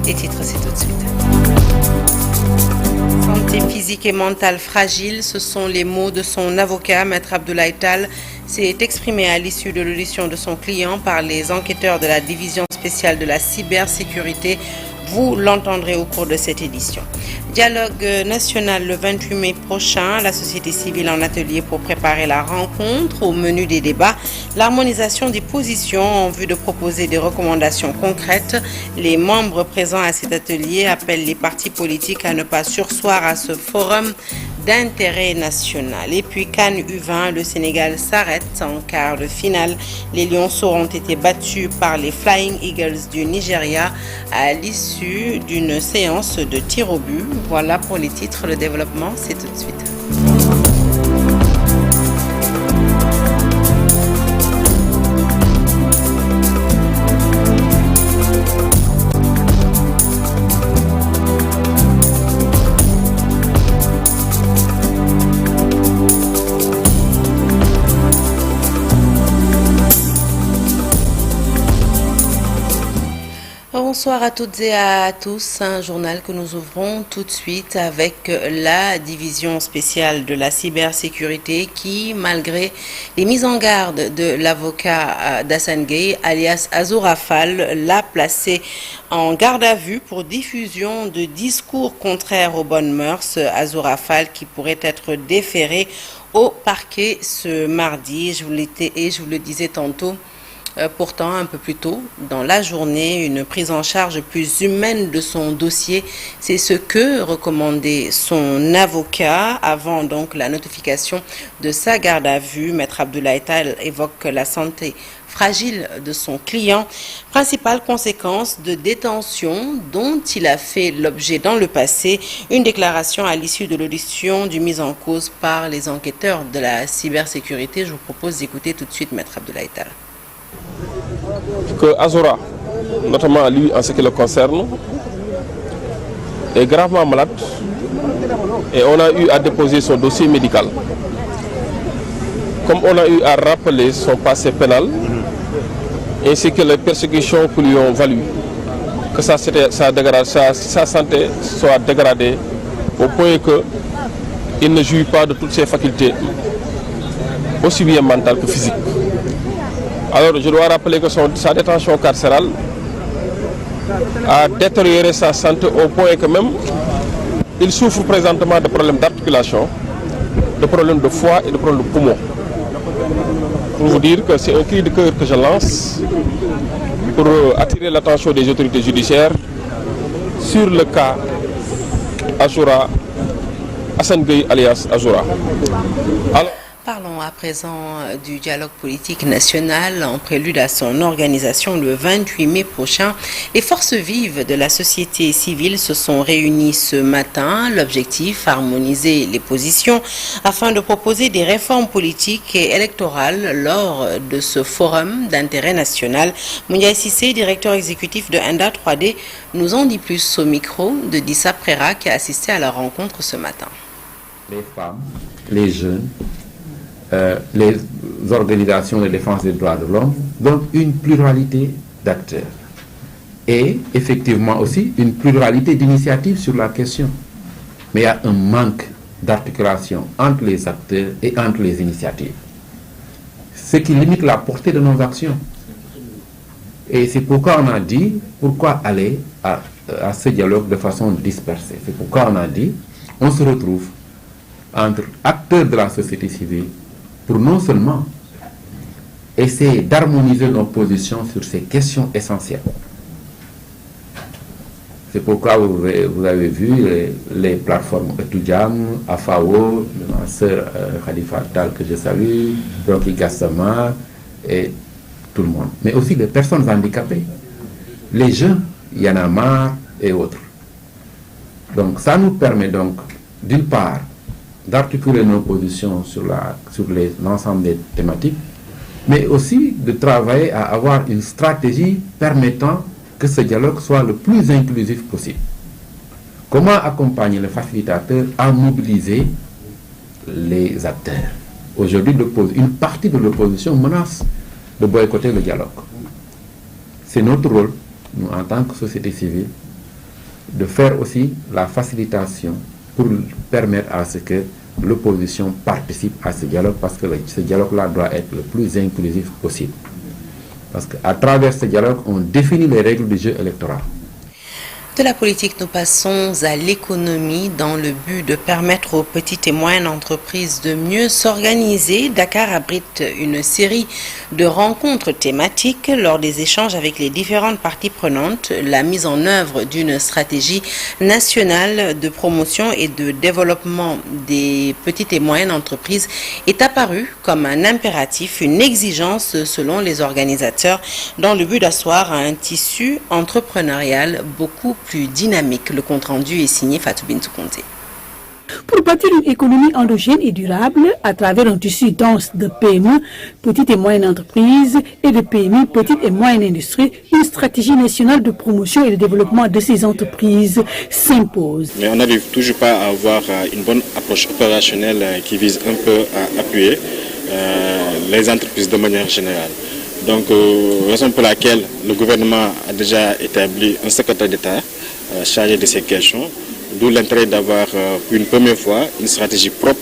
Les titres, c'est tout de suite. Santé physique et mentale fragile, ce sont les mots de son avocat, Maître Abdoulaye Tall, s'est exprimé à l'issue de l'audition de son client par les enquêteurs de la division spéciale de la cybersécurité. Vous l'entendrez au cours de cette édition. Dialogue national le 28 mai prochain. La société civile en atelier pour préparer la rencontre. Au menu des débats, l'harmonisation des positions en vue de proposer des recommandations concrètes. Les membres présents à cet atelier appellent les partis politiques à ne pas surseoir à ce forum d'intérêt national. Et puis CAN U20, le Sénégal s'arrête en quart de finale. Les Lionceaux ont été battus par les Flying Eagles du Nigeria à l'issue d'une séance de tir au but. Voilà pour les titres. Le développement, c'est tout de suite. Bonsoir à toutes et à tous, un journal que nous ouvrons tout de suite avec la division spéciale de la cybersécurité qui, malgré les mises en garde de l'avocat d'Assane Gueye, alias Azoura Fall, l'a placé en garde à vue pour diffusion de discours contraires aux bonnes mœurs. Azoura Fall qui pourrait être déféré au parquet ce mardi, je vous le disais tantôt. Pourtant, un peu plus tôt dans la journée, une prise en charge plus humaine de son dossier, c'est ce que recommandait son avocat avant donc la notification de sa garde à vue. Maître Abdoulaye Tall évoque la santé fragile de son client, principale conséquence de détention dont il a fait l'objet dans le passé. Une déclaration à l'issue de l'audition du mis en cause par les enquêteurs de la cybersécurité. Je vous propose d'écouter tout de suite Maître Abdoulaye Tall. Que Azoura, notamment lui en ce qui le concerne, est gravement malade et on a eu à déposer son dossier médical. Comme on a eu à rappeler son passé pénal ainsi que les persécutions qui lui ont valu que sa santé soit dégradée au point qu'il ne jouit pas de toutes ses facultés, aussi bien mentales que physiques. Alors je dois rappeler que sa détention carcérale a détérioré sa santé au point que même il souffre présentement de problèmes d'articulation, de problèmes de foie et de problèmes de poumon. Pour vous dire que c'est un cri de cœur que je lance pour attirer l'attention des autorités judiciaires sur le cas Azoura, Assane Gueye alias Azoura. Parlons à présent du dialogue politique national en prélude à son organisation le 28 mai prochain. Les forces vives de la société civile se sont réunies ce matin. L'objectif, harmoniser les positions afin de proposer des réformes politiques et électorales lors de ce forum d'intérêt national. Moundiaye Sissé, directeur exécutif de Enda 3D, nous en dit plus au micro de Dissa Prera qui a assisté à la rencontre ce matin. Les femmes, les jeunes, les organisations de défense des droits de l'homme, donc une pluralité d'acteurs et effectivement aussi une pluralité d'initiatives sur la question. Mais il y a un manque d'articulation entre les acteurs et entre les initiatives, ce qui limite la portée de nos actions. Et c'est pourquoi on a dit, pourquoi aller à ce dialogue de façon dispersée. C'est pourquoi on a dit, on se retrouve entre acteurs de la société civile pour non seulement essayer d'harmoniser nos positions sur ces questions essentielles. C'est pourquoi vous avez vu les plateformes Etujam, AFAO, ma sœur Khalifa Tal que je salue, Rocky Gassama et tout le monde. Mais aussi les personnes handicapées, les jeunes, Y'en a marre et autres. Donc ça nous permet donc d'une part d'articuler nos positions sur l'ensemble des thématiques, mais aussi de travailler à avoir une stratégie permettant que ce dialogue soit le plus inclusif possible. Comment accompagner le facilitateur à mobiliser les acteurs? Aujourd'hui, une partie de l'opposition menace de boycotter le dialogue. C'est notre rôle, nous en tant que société civile, de faire aussi la facilitation pour permettre à ce que l'opposition participe à ce dialogue, parce que ce dialogue-là doit être le plus inclusif possible. Parce qu'à travers ce dialogue, on définit les règles du jeu électoral. De la politique, nous passons à l'économie dans le but de permettre aux petites et moyennes entreprises de mieux s'organiser. Dakar abrite une série de rencontres thématiques lors des échanges avec les différentes parties prenantes. La mise en œuvre d'une stratégie nationale de promotion et de développement des petites et moyennes entreprises est apparue comme un impératif, une exigence selon les organisateurs dans le but d'asseoir un tissu entrepreneurial beaucoup plus dynamique. Le compte-rendu est signé Fatou Bintou Conté. Pour bâtir une économie endogène et durable à travers un tissu dense de PME, petites et moyennes entreprises, et de PME, petites et moyennes industries, une stratégie nationale de promotion et de développement de ces entreprises s'impose. Mais on n'arrive toujours pas à avoir une bonne approche opérationnelle qui vise un peu à appuyer les entreprises de manière générale. Donc, raison pour laquelle le gouvernement a déjà établi un secrétaire d'État chargé de ces questions, d'où l'intérêt d'avoir une première fois une stratégie propre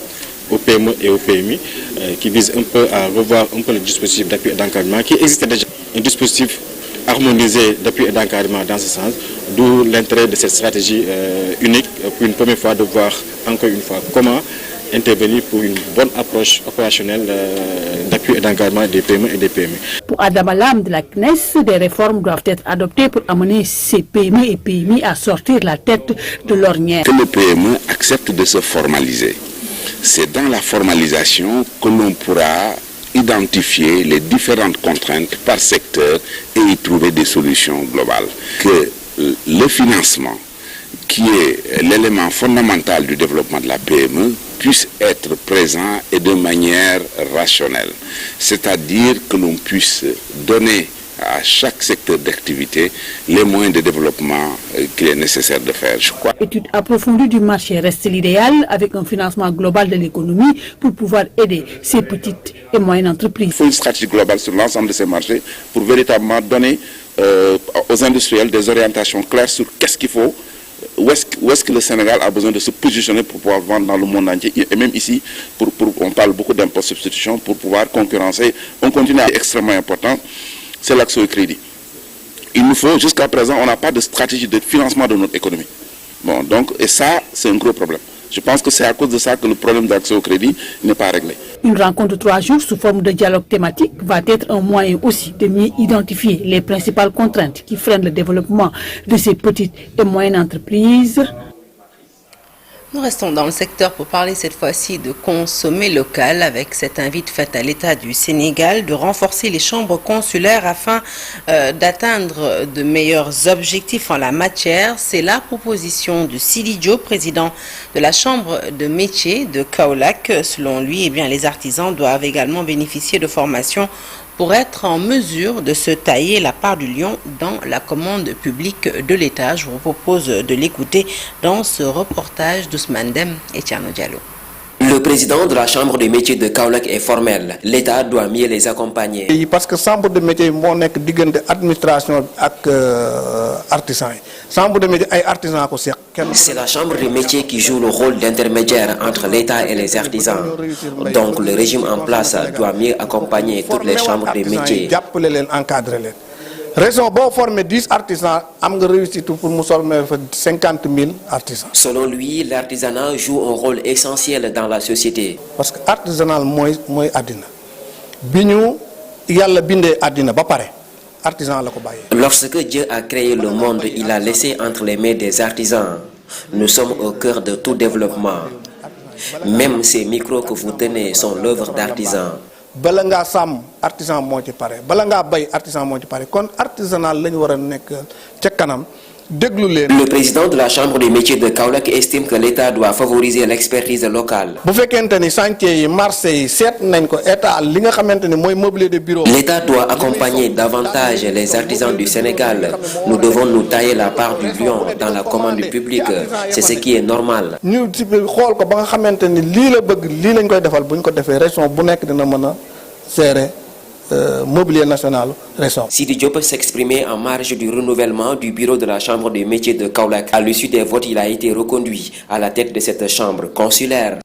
aux PME et aux PMI qui vise un peu à revoir un peu le dispositif d'appui et d'encadrement qui existait déjà, un dispositif harmonisé d'appui et d'encadrement dans ce sens, d'où l'intérêt de cette stratégie unique pour une première fois de voir encore une fois comment intervenir pour une bonne approche opérationnelle d'appui et d'encadrement des PME et des PMI. Pour Adam Alam de la CNES, des réformes doivent être adoptées pour amener ces PME et PMI à sortir la tête de l'ornière. Que le PME accepte de se formaliser. C'est dans la formalisation que l'on pourra identifier les différentes contraintes par secteur et y trouver des solutions globales. Que le financement, qui est l'élément fondamental du développement de la PME, puisse être présent et de manière rationnelle. C'est-à-dire que l'on puisse donner à chaque secteur d'activité les moyens de développement qu'il est nécessaire de faire, je crois. L'étude approfondie du marché reste l'idéal avec un financement global de l'économie pour pouvoir aider ces petites et moyennes entreprises. Il faut une stratégie globale sur l'ensemble de ces marchés pour véritablement donner aux industriels des orientations claires sur qu'est-ce qu'il faut, où est-ce que le Sénégal a besoin de se positionner pour pouvoir vendre dans le monde entier, et même ici, on parle beaucoup d'impôt substitution pour pouvoir concurrencer. Un continent extrêmement important, c'est l'accès au crédit. Il nous faut, jusqu'à présent, on n'a pas de stratégie de financement de notre économie. Bon, donc, et ça, c'est un gros problème. Je pense que c'est à cause de ça que le problème d'accès au crédit n'est pas réglé. Une rencontre de 3 jours sous forme de dialogue thématique va être un moyen aussi de mieux identifier les principales contraintes qui freinent le développement de ces petites et moyennes entreprises. Nous restons dans le secteur pour parler cette fois-ci de consommer local avec cette invite faite à l'État du Sénégal de renforcer les chambres consulaires afin d'atteindre de meilleurs objectifs en la matière. C'est la proposition de Sidi Diop, président de la chambre de métier de Kaolack. Selon lui, les artisans doivent également bénéficier de formations pour être en mesure de se tailler la part du lion dans la commande publique de l'État. Je vous propose de l'écouter dans ce reportage d'Ousmane Dem et Tiano Diallo. Le président de la chambre des métiers de Kaolack est formel. L'État doit mieux les accompagner. Parce que chambre de métier moo nekk diggante administration ak artisan yi chambre de métier ay artisans ko seq. C'est la chambre des métiers qui joue le rôle d'intermédiaire entre l'État et les artisans. Donc le régime en place doit mieux accompagner toutes les chambres des métiers. Jàppale leen encadrer leen. Raison boo former 10 artisans am nga réussite pour mu former 50 000 artisans. Selon lui, l'artisanat joue un rôle essentiel dans la société. Parce que artisanal mooy àddina bi ñu yàlla bindee àddina ba pare artisan la ko bàyyee. Lorsque Dieu a créé le monde, il a laissé entre les mains des artisans. Nous sommes au cœur de tout développement. Même ces micros que vous tenez sont l'œuvre d'artisans. bala ngaa sàmm artisan moo ci pare bala ngaa bay artisan moo ci pare kon artisanal la ñu war a nekk ca kanam déglu leen. Le président de la chambre des métiers de Kaolack estime que l'État doit favoriser l'expertise locale. bu fekkente ni chantier yi marché yi seet nañ ko état li nga xamante ni mooy mobilier de bureau. L'État doit accompagner davantage les artisans du Sénégal. Nous devons nous tailler la part du lion dans la commande publique. C'est ce qui est normal. ñu ci xool ko ba nga xamante ni lii la bëgg lii lañ koy defal bu ñu ko defee région bu nekk dina mën a gérer mobilier national récent. Sidi Diop s'exprimait en marge du renouvellement du bureau de la chambre des métiers de Kaolack. À l'issue des votes, il a été reconduit à la tête de cette chambre consulaire.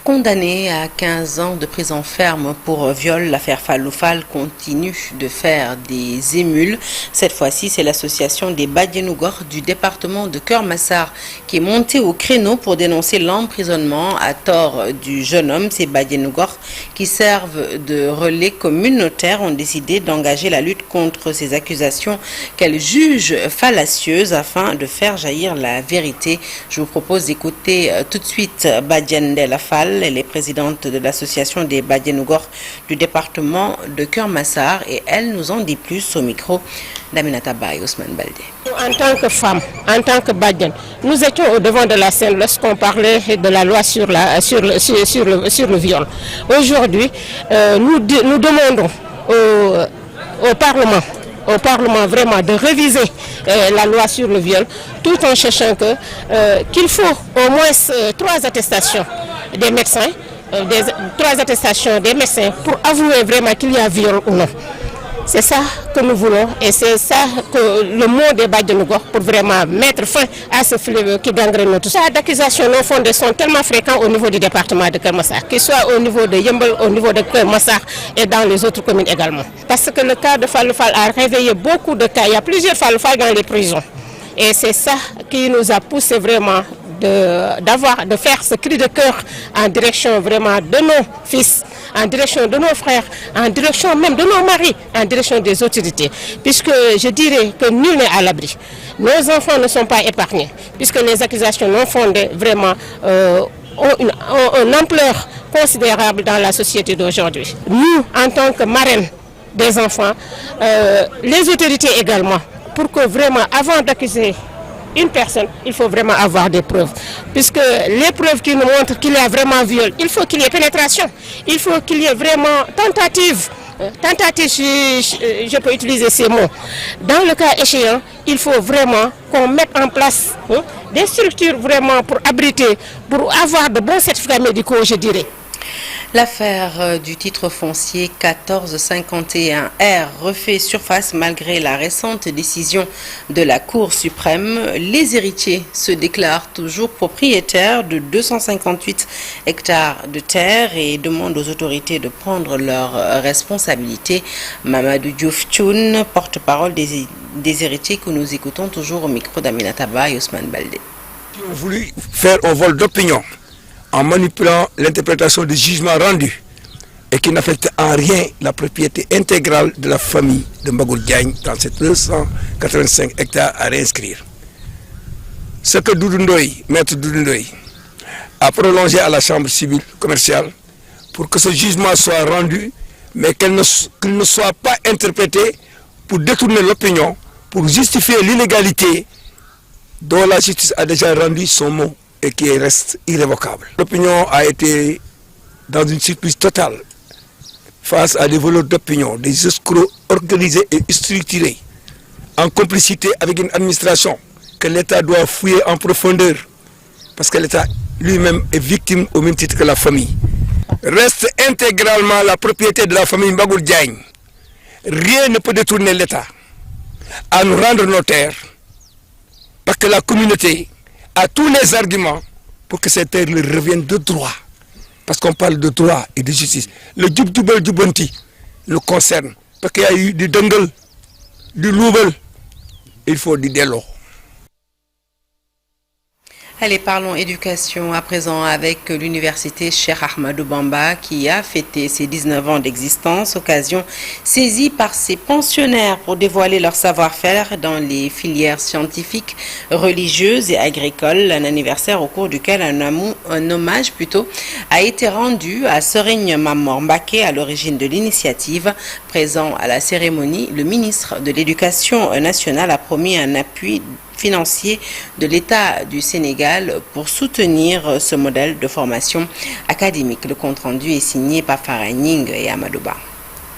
Condamné à 15 ans de prison ferme pour viol, l'affaire Fallou Fall continue de faire des émules. Cette fois-ci, c'est l'association des Badianou Gor du département de Keur Massar qui est montée au créneau pour dénoncer l'emprisonnement à tort du jeune homme. Ces Badianou Gor qui servent de relais communautaires ont décidé d'engager la lutte contre ces accusations qu'elles jugent fallacieuses afin de faire jaillir la vérité. Je vous propose d'écouter tout de suite Badiane Della Fall. Elle est présidente de l'association des Badianou Gor du département de Keur Massar et elle nous en dit plus au micro d'Aminata Ba et Ousmane Baldé. En tant que femme, en tant que Badiane, nous étions au devant de la scène lorsqu'on parlait de la loi sur le viol. Aujourd'hui, nous demandons au Parlement vraiment de réviser la loi sur le viol, tout en cherchant qu'il faut au moins 3 attestations des médecins, 3 attestations des médecins pour avouer vraiment qu'il y a viol ou non. C'est ça que nous voulons et c'est ça que le mot des Badianou Gor pour vraiment mettre fin à ce fléau qui gangrène tout ça. Les accusations non fondées sont tellement fréquentes au niveau du département de Keur Massar, qu'il soit au niveau de Yeumbeul, au niveau de Keur Massar et dans les autres communes également. Parce que le cas de Fallou Fall a réveillé beaucoup de cas. Il y a plusieurs Fallou Fall dans les prisons. Et c'est ça qui nous a poussé vraiment de faire ce cri de cœur en direction vraiment de nos fils, en direction de nos frères, en direction même de nos maris, en direction des autorités. Puisque je dirais que nul n'est à l'abri. Nos enfants ne sont pas épargnés, puisque les accusations non fondées vraiment ont une ampleur considérable dans la société d'aujourd'hui. Nous, en tant que marraines des enfants, les autorités également, pour que vraiment, avant d'accuser une personne, il faut vraiment avoir des preuves. Puisque les preuves qui nous montrent qu'il y a vraiment viol, il faut qu'il y ait pénétration, il faut qu'il y ait vraiment tentative. Tentative, je peux utiliser ces mots. Dans le cas échéant, il faut vraiment qu'on mette en place des structures vraiment pour abriter, pour avoir de bons certificats médicaux, je dirais. L'affaire du titre foncier 1451R refait surface malgré la récente décision de la Cour suprême. Les héritiers se déclarent toujours propriétaires de 258 hectares de terre et demandent aux autorités de prendre leurs responsabilités. Mamadou Diouf Thioune, porte-parole des héritiers que nous écoutons toujours au micro d'Aminata Ba et Ousmane Baldé. Ils ont voulu faire un vol d'opinion en manipulant l'interprétation des jugements rendus et qui n'affecte en rien la propriété intégrale de la famille de Mbagour Diagne dans ces 285 hectares à réinscrire. Ce que Maître Doudou Ndoye a prolongé à la chambre civile commerciale pour que ce jugement soit rendu, mais qu'il ne soit pas interprété pour détourner l'opinion, pour justifier l'inégalité dont la justice a déjà rendu son mot et qui reste irrévocable. L'opinion a été dans une surprise totale face à des voleurs d'opinion, des escrocs organisés et structurés, en complicité avec une administration que l'État doit fouiller en profondeur, parce que l'État lui-même est victime au même titre que la famille. Reste intégralement la propriété de la famille Mbagour Diagne. Rien ne peut détourner l'État à nous rendre nos terres, parce que la communauté a tous les arguments pour que ces terres leur reviennent de droit. Parce qu'on parle de droit et de justice. Le Djoubdoubel Djoubonti le concerne. Parce qu'il y a eu du Dengel, du Loubel, il faut du Delo. Allez, parlons éducation à présent avec l'université Cheikh Ahmadou Bamba qui a fêté ses 19 ans d'existence, occasion saisie par ses pensionnaires pour dévoiler leur savoir-faire dans les filières scientifiques, religieuses et agricoles. Un anniversaire au cours duquel un hommage a été rendu à Serigne Mamor Mbacké à l'origine de l'initiative. Présent à la cérémonie, le ministre de l'Éducation nationale a promis un appui financier de l'État du Sénégal pour soutenir ce modèle de formation académique. Le compte-rendu est signé par Farah Ning et Amadou Ba.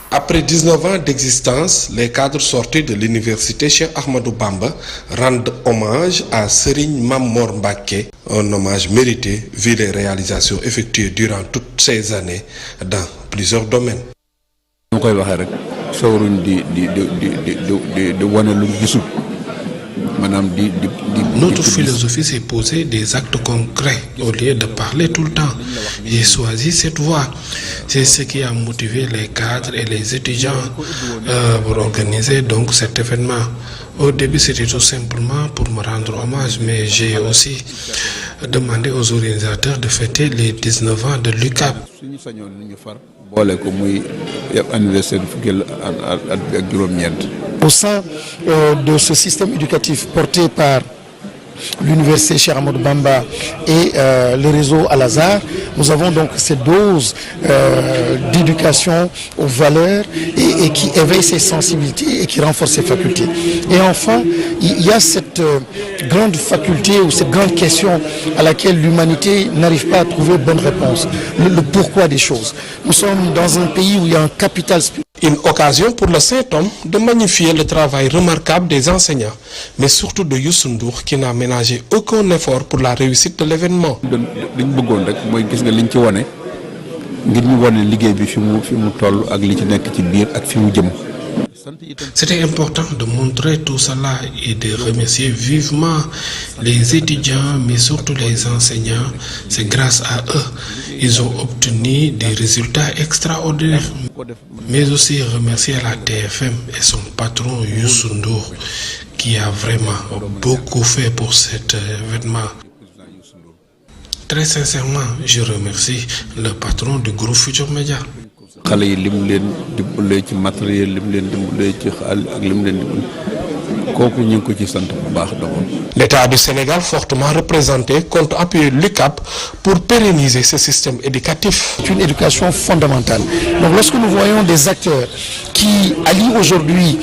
Après 19 ans d'existence, les cadres sortis de l'université Cheikh Ahmadou Bamba rendent hommage à Serigne Mamor Mbacké, un hommage mérité vu les réalisations effectuées durant toutes ces années dans plusieurs domaines. Notre philosophie, c'est poser des actes concrets au lieu de parler tout le temps. J'ai choisi cette voie. C'est ce qui a motivé les cadres et les étudiants pour organiser donc cet événement. Au début, c'était tout simplement pour me rendre hommage, mais j'ai aussi demandé aux organisateurs de fêter les 19 ans de l'UCAP. Au sein de ce système éducatif porté par l'université Cheikh Ahmadou Bamba et le réseau Al-Azhar, nous avons donc cette dose d'éducation aux valeurs et qui éveille ses sensibilités et qui renforce ses facultés. Et enfin, il y a cette grande faculté ou cette grande question à laquelle l'humanité n'arrive pas à trouver bonne réponse, le pourquoi des choses. Nous sommes dans un pays où il y a un capital spirituel. Une occasion pour le Saint-Homme de magnifier le travail remarquable des enseignants, mais surtout de Youssou Ndour qui n'a ménagé aucun effort pour la réussite de l'événement. C'était important de montrer tout cela et de remercier vivement les étudiants, mais surtout les enseignants. C'est grâce à eux ils ont obtenu des résultats extraordinaires. Mais aussi remercier la TFM et son patron Youssou Ndour qui a vraiment beaucoup fait pour cet événement. Très sincèrement, je remercie le patron du groupe Futur Média. L'État du Sénégal, fortement représenté, compte appuyer l'UCAP pour pérenniser ce système éducatif. C'est une éducation fondamentale. Donc lorsque nous voyons des acteurs qui allient aujourd'hui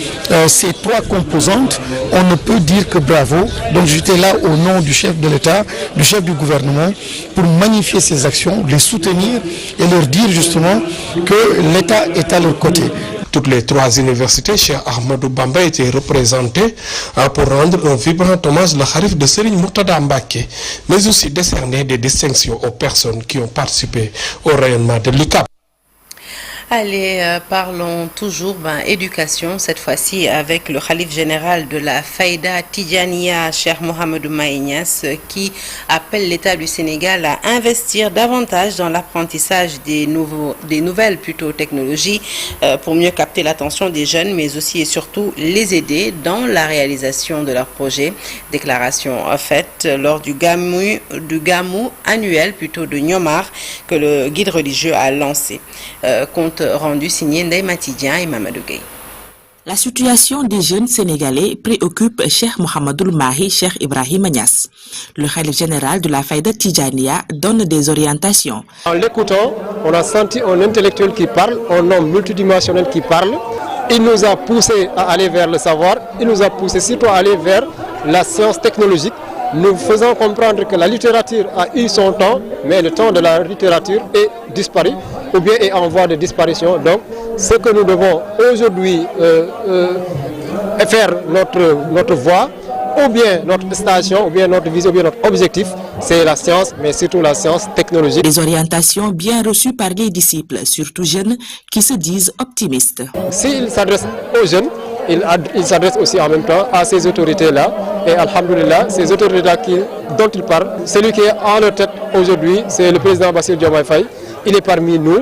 ces trois composantes, on ne peut dire que bravo. Donc j'étais là au nom du chef de l'État, du chef du gouvernement, pour magnifier ces actions, les soutenir et leur dire justement que l'État est à leur côté. Toutes les trois universités chez Ahmadou Bamba étaient représentées pour rendre un vibrant hommage le Khalif de Serigne Mourtada Mbacké, mais aussi décerner des distinctions aux personnes qui ont participé au rayonnement de l'UCAP. Allez, parlons toujours éducation, cette fois-ci avec le Khalif général de la Fayda Tidjaniya, Cheikh Mouhamadou Mahi Niass, qui appelle l'État du Sénégal à investir davantage dans l'apprentissage des nouvelles technologies pour mieux capter l'attention des jeunes, mais aussi et surtout les aider dans la réalisation de leurs projets. Déclaration faite lors du Gamou annuel de Niomar que le guide religieux a lancé. Compte rendu signé Ndeye Matidien et Mamadou Gueye. La situation des jeunes Sénégalais préoccupe Cheikh Mouhamadoul Mahi Cheikh Ibrahima Niass. Le Khalif général de la Fayda Tidjaniya donne des orientations. En l'écoutant, on a senti un intellectuel qui parle, un homme multidimensionnel qui parle. Il nous a poussé à aller vers le savoir, il nous a poussé surtout à aller vers la science technologique, nous faisant comprendre que la littérature a eu son temps, mais le temps de la littérature est disparu, ou bien est en voie de disparition. Donc, ce que nous devons aujourd'hui faire notre voie, ou bien notre station, ou bien notre vision, ou bien notre objectif, c'est la science, mais surtout la science technologique. Des orientations bien reçues par les disciples, surtout jeunes, qui se disent optimistes. S'il s'adresse aux jeunes, il s'adresse aussi en même temps à ces autorités-là. Et alhamdoulilah, ces autorités-là dont il parle, celui qui est en leur tête aujourd'hui, c'est le président Bassirou Diomaye Faye. Il est parmi nous.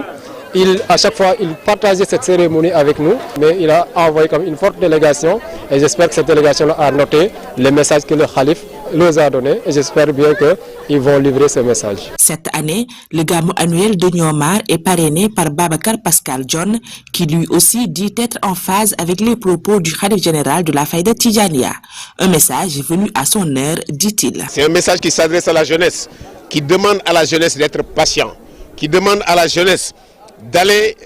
À chaque fois, il partageait cette cérémonie avec nous, mais il a envoyé comme une forte délégation. Et j'espère que cette délégation a noté les messages que le Khalif leur a donnés. Et j'espère bien qu'ils vont livrer ce message. Cette année, le Gamou annuel de Niomar est parrainé par Babacar Pascal John, qui lui aussi dit être en phase avec les propos du Khalif général de la Fayda Tidjaniya. Un message venu à son heure, dit-il. C'est un message qui s'adresse à la jeunesse, qui demande à la jeunesse d'être patient, qui demande à la jeunesse d'aller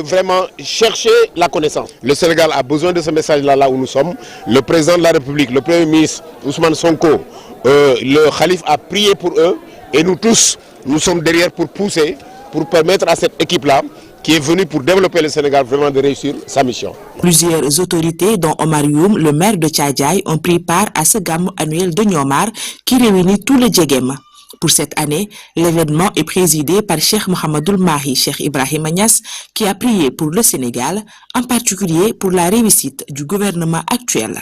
vraiment chercher la connaissance. Le Sénégal a besoin de ce message-là, là où nous sommes. Le président de la République, le Premier ministre Ousmane Sonko, le Khalif a prié pour eux et nous tous, nous sommes derrière pour pousser, pour permettre à cette équipe-là qui est venue pour développer le Sénégal vraiment de réussir sa mission. Plusieurs autorités, dont Omar Youm, le maire de Tchadjaï, ont pris part à ce Gamou annuel de Niomar qui réunit tous les Djegem. Pour cette année, l'événement est présidé par Cheikh Mohamedoul Mahi Cheikh Ibrahima Niass, qui a prié pour le Sénégal, en particulier pour la réussite du gouvernement actuel.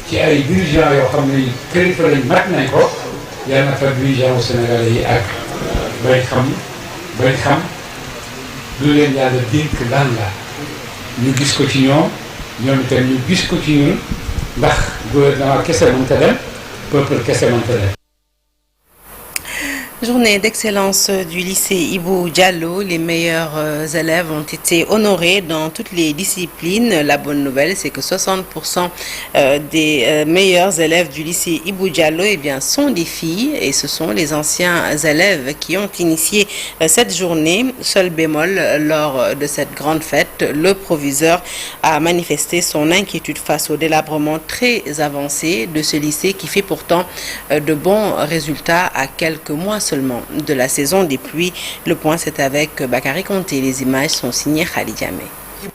ci ay dirigeants yoo xam ne kilifa lañ mat nañ ko yal na fa dirigeants wu Sénégal yi ak bañ xam lu leen yàlla dénk lan la ñu gis ko ci ñoom itam ñu gis ko ci ñun ndax gouvernement kese mënta dem peuple kese mënta dem. Journée d'excellence du lycée Ibou Diallo. Les meilleurs élèves ont été honorés dans toutes les disciplines. La bonne nouvelle, c'est que 60% des meilleurs élèves du lycée Ibou Diallo sont des filles et ce sont les anciens élèves qui ont initié cette journée. Seul bémol, lors de cette grande fête, le proviseur a manifesté son inquiétude face au délabrement très avancé de ce lycée qui fait pourtant de bons résultats à quelques mois seulement de la saison des pluies. Le point, c'est avec Bakary Conté. Les images sont signées Khali Diamé.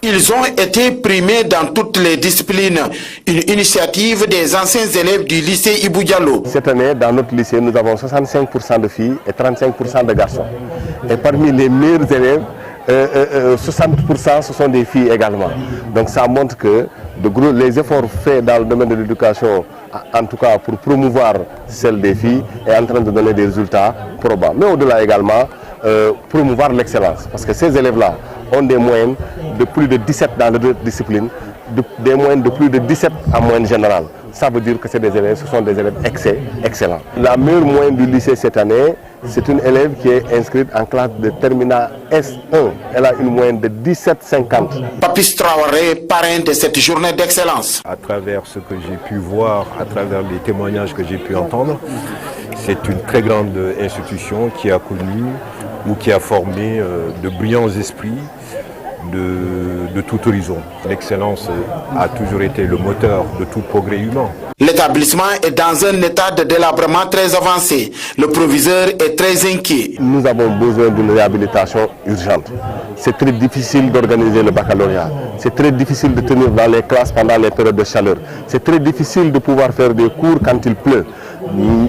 Ils ont été primés dans toutes les disciplines. Une initiative des anciens élèves du lycée Ibou Diallo. Cette année, dans notre lycée, nous avons 65% de filles et 35% de garçons. Et parmi les meilleurs élèves, 60% ce sont des filles également. Donc ça montre que les efforts faits dans le domaine de l'éducation, en tout cas pour promouvoir celle des filles, est en train de donner des résultats probants. Mais au-delà également, promouvoir l'excellence. Parce que ces élèves-là ont des moyennes de plus de 17 dans les deux disciplines, des moyennes de plus de 17 en moyenne générale. Ça veut dire que ce sont des élèves excellents. La meilleure moyenne du lycée cette année, c'est une élève qui est inscrite en classe de terminale S1. Elle a une moyenne de 17,50. Papis Traoré, parrain de cette journée d'excellence. À travers ce que j'ai pu voir, à travers les témoignages que j'ai pu entendre, c'est une très grande institution qui a connu ou qui a formé de brillants esprits de tout horizon. L'excellence a toujours été le moteur de tout progrès humain. L'établissement est dans un état de délabrement très avancé. Le proviseur est très inquiet. Nous avons besoin d'une réhabilitation urgente. C'est très difficile d'organiser le baccalauréat. C'est très difficile de tenir dans les classes pendant les périodes de chaleur. C'est très difficile de pouvoir faire des cours quand il pleut.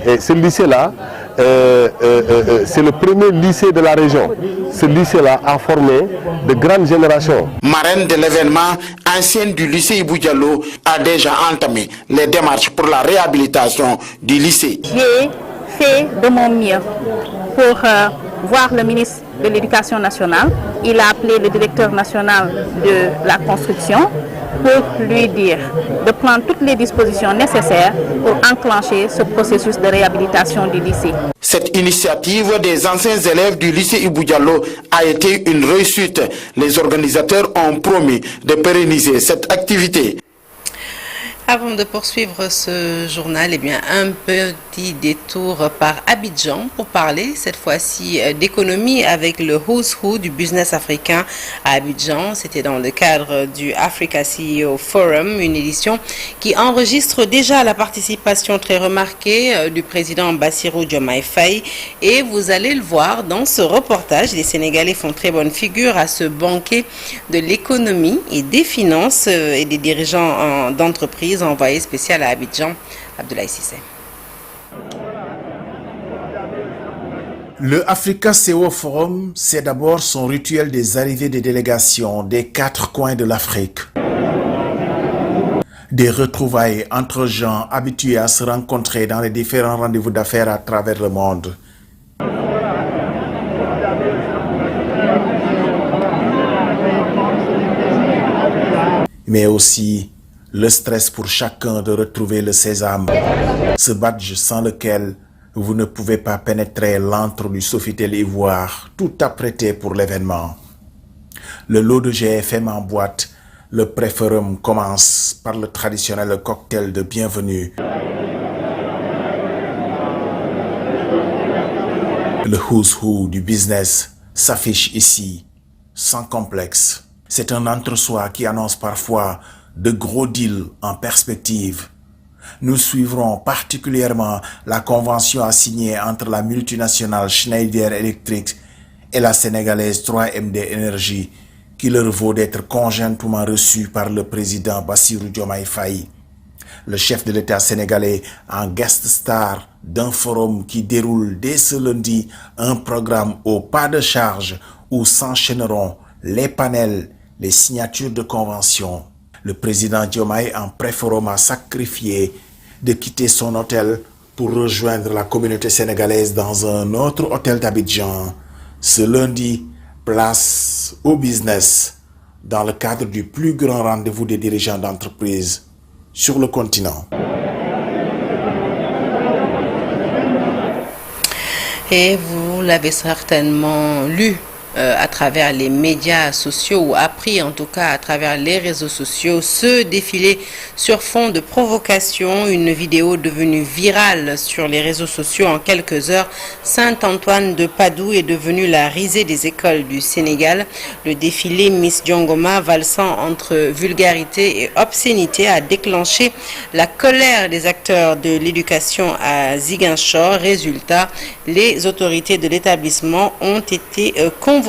Et ce lycée-là, c'est le premier lycée de la région. Ce lycée-là a formé de grandes générations. Marraine de l'événement, ancienne du lycée Ibou Diallo, a déjà entamé les démarches pour la réhabilitation du lycée. J'ai fait de mon mieux pour voir le ministre de l'Éducation nationale. Il a appelé le directeur national de la construction pour lui dire de prendre toutes les dispositions nécessaires pour enclencher ce processus de réhabilitation du lycée. Cette initiative des anciens élèves du lycée Ibou Diallo a été une réussite. Les organisateurs ont promis de pérenniser cette activité. Avant de poursuivre ce journal, un petit détour par Abidjan pour parler cette fois-ci d'économie avec le Who's Who du business africain à Abidjan. C'était dans le cadre du Africa CEO Forum, une édition qui enregistre déjà la participation très remarquée du président Bassirou Diomaye Faye. Et vous allez le voir dans ce reportage, les Sénégalais font très bonne figure à ce banquet de l'économie et des finances et des dirigeants d'entreprises. Envoyé spécial à Abidjan, Abdoulaye Sissé. Le Africa CEO Forum, c'est d'abord son rituel des arrivées des délégations des 4 coins de l'Afrique. Des retrouvailles entre gens habitués à se rencontrer dans les différents rendez-vous d'affaires à travers le monde. Mais aussi le stress pour chacun de retrouver le sésame, ce badge sans lequel vous ne pouvez pas pénétrer l'antre du Sofitel Ivoire, tout apprêté pour l'événement. Le lot de GFM en boîte, le pré-forum commence par le traditionnel cocktail de bienvenue. Le who's who du business s'affiche ici, sans complexe. C'est un entre-soi qui annonce parfois de gros deals en perspective. Nous suivrons particulièrement la convention à signer entre la multinationale Schneider Electric et la sénégalaise 3MD Énergie qui leur vaut d'être conjointement reçus par le président Bassirou Diomaye Faye. Le chef de l'État sénégalais en guest star d'un forum qui déroule dès ce lundi un programme au pas de charge où s'enchaîneront les panels, les signatures de convention. Le président Diomaye en pré-forum a sacrifié de quitter son hôtel pour rejoindre la communauté sénégalaise dans un autre hôtel d'Abidjan. Ce lundi, place au business dans le cadre du plus grand rendez-vous des dirigeants d'entreprise sur le continent. Et vous l'avez certainement lu à travers les médias sociaux ou appris en tout cas à travers les réseaux sociaux, ce défilé sur fond de provocation, une vidéo devenue virale sur les réseaux sociaux en quelques heures. Saint-Antoine de Padoue est devenu la risée des écoles du Sénégal. Le défilé Miss Diongoma, valsant entre vulgarité et obscénité, a déclenché la colère des acteurs de l'éducation à Ziguinchor. Résultat, les autorités de l'établissement ont été convoquées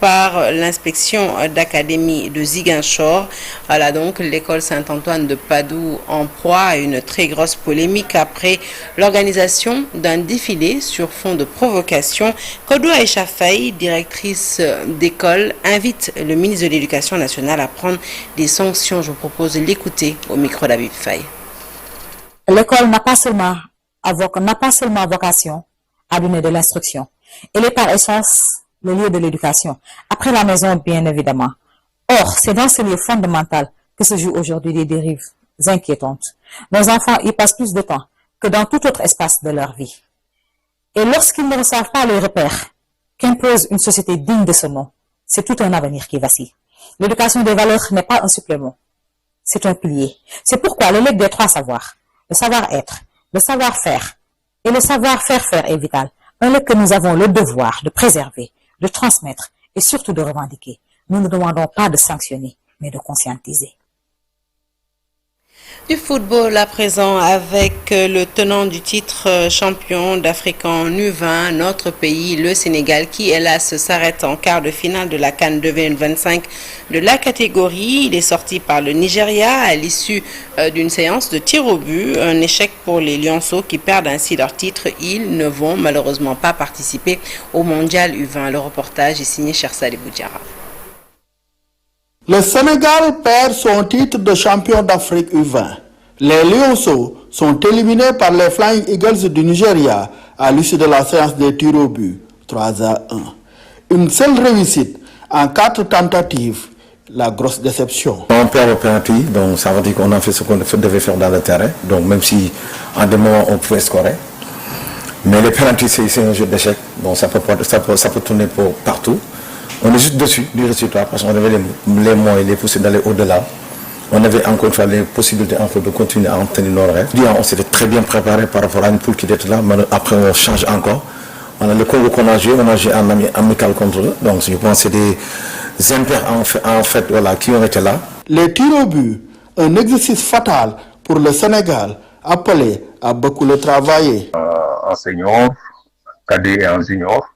par l'inspection d'académie de Ziguinchor. Voilà donc l'école Saint-Antoine de Padoue en proie à une très grosse polémique après l'organisation d'un défilé sur fond de provocation. Kodou Aïcha Faye, directrice d'école, invite le ministre de l'Éducation nationale à prendre des sanctions. Je vous propose de l'écouter au micro d'Abib Faye. L'école n'a pas seulement vocation à donner de l'instruction. Elle est par essence le lieu de l'éducation, après la maison bien évidemment. Or, c'est dans ce lieu fondamental que se jouent aujourd'hui des dérives inquiétantes. Nos enfants y passent plus de temps que dans tout autre espace de leur vie. Et lorsqu'ils ne reçoivent pas les repères qu'impose une société digne de ce nom, c'est tout un avenir qui vacille. L'éducation des valeurs n'est pas un supplément, c'est un pilier. C'est pourquoi le legs des trois savoirs, le savoir-être, le savoir-faire et le savoir-faire est vital. Un legs que nous avons le devoir de préserver, de transmettre et surtout de revendiquer. Nous ne demandons pas de sanctionner, mais de conscientiser. Du football à présent avec le tenant du titre champion d'Afrique en U20, notre pays, le Sénégal, qui hélas s'arrête en quart de finale de la CAN 2025 de la catégorie. Il est sorti par le Nigeria à l'issue d'une séance de tir au but. Un échec pour les Lionceaux qui perdent ainsi leur titre. Ils ne vont malheureusement pas participer au mondial U20. Le reportage est signé Chersali Boudjara. Le Sénégal perd son titre de champion d'Afrique U20. Les Lionceaux sont éliminés par les Flying Eagles du Nigeria à l'issue de la séance des tirs au but, 3-1. Une seule réussite en 4 tentatives, la grosse déception. On perd le penalty, donc ça veut dire qu'on a fait ce qu'on devait faire dans le terrain. Donc même si en des moments on pouvait scorer. Mais les penalty c'est un jeu d'échec, donc ça peut tourner pour partout. On est juste dessus du résultat parce qu'on avait les moyens, les pousser d'aller au-delà. On avait encore une fois les possibilités en fait, de continuer à obtenir nos rêves. On s'était très bien préparé par rapport à une poule qui était là, mais après on change encore. On a le Congo qu'on a joué en amical contre eux. Donc je pense que c'est des impairs en fait voilà, qui ont été là. Les tirs au but, un exercice fatal pour le Sénégal, appelé à beaucoup le travailler. En senior, cadet et en junior,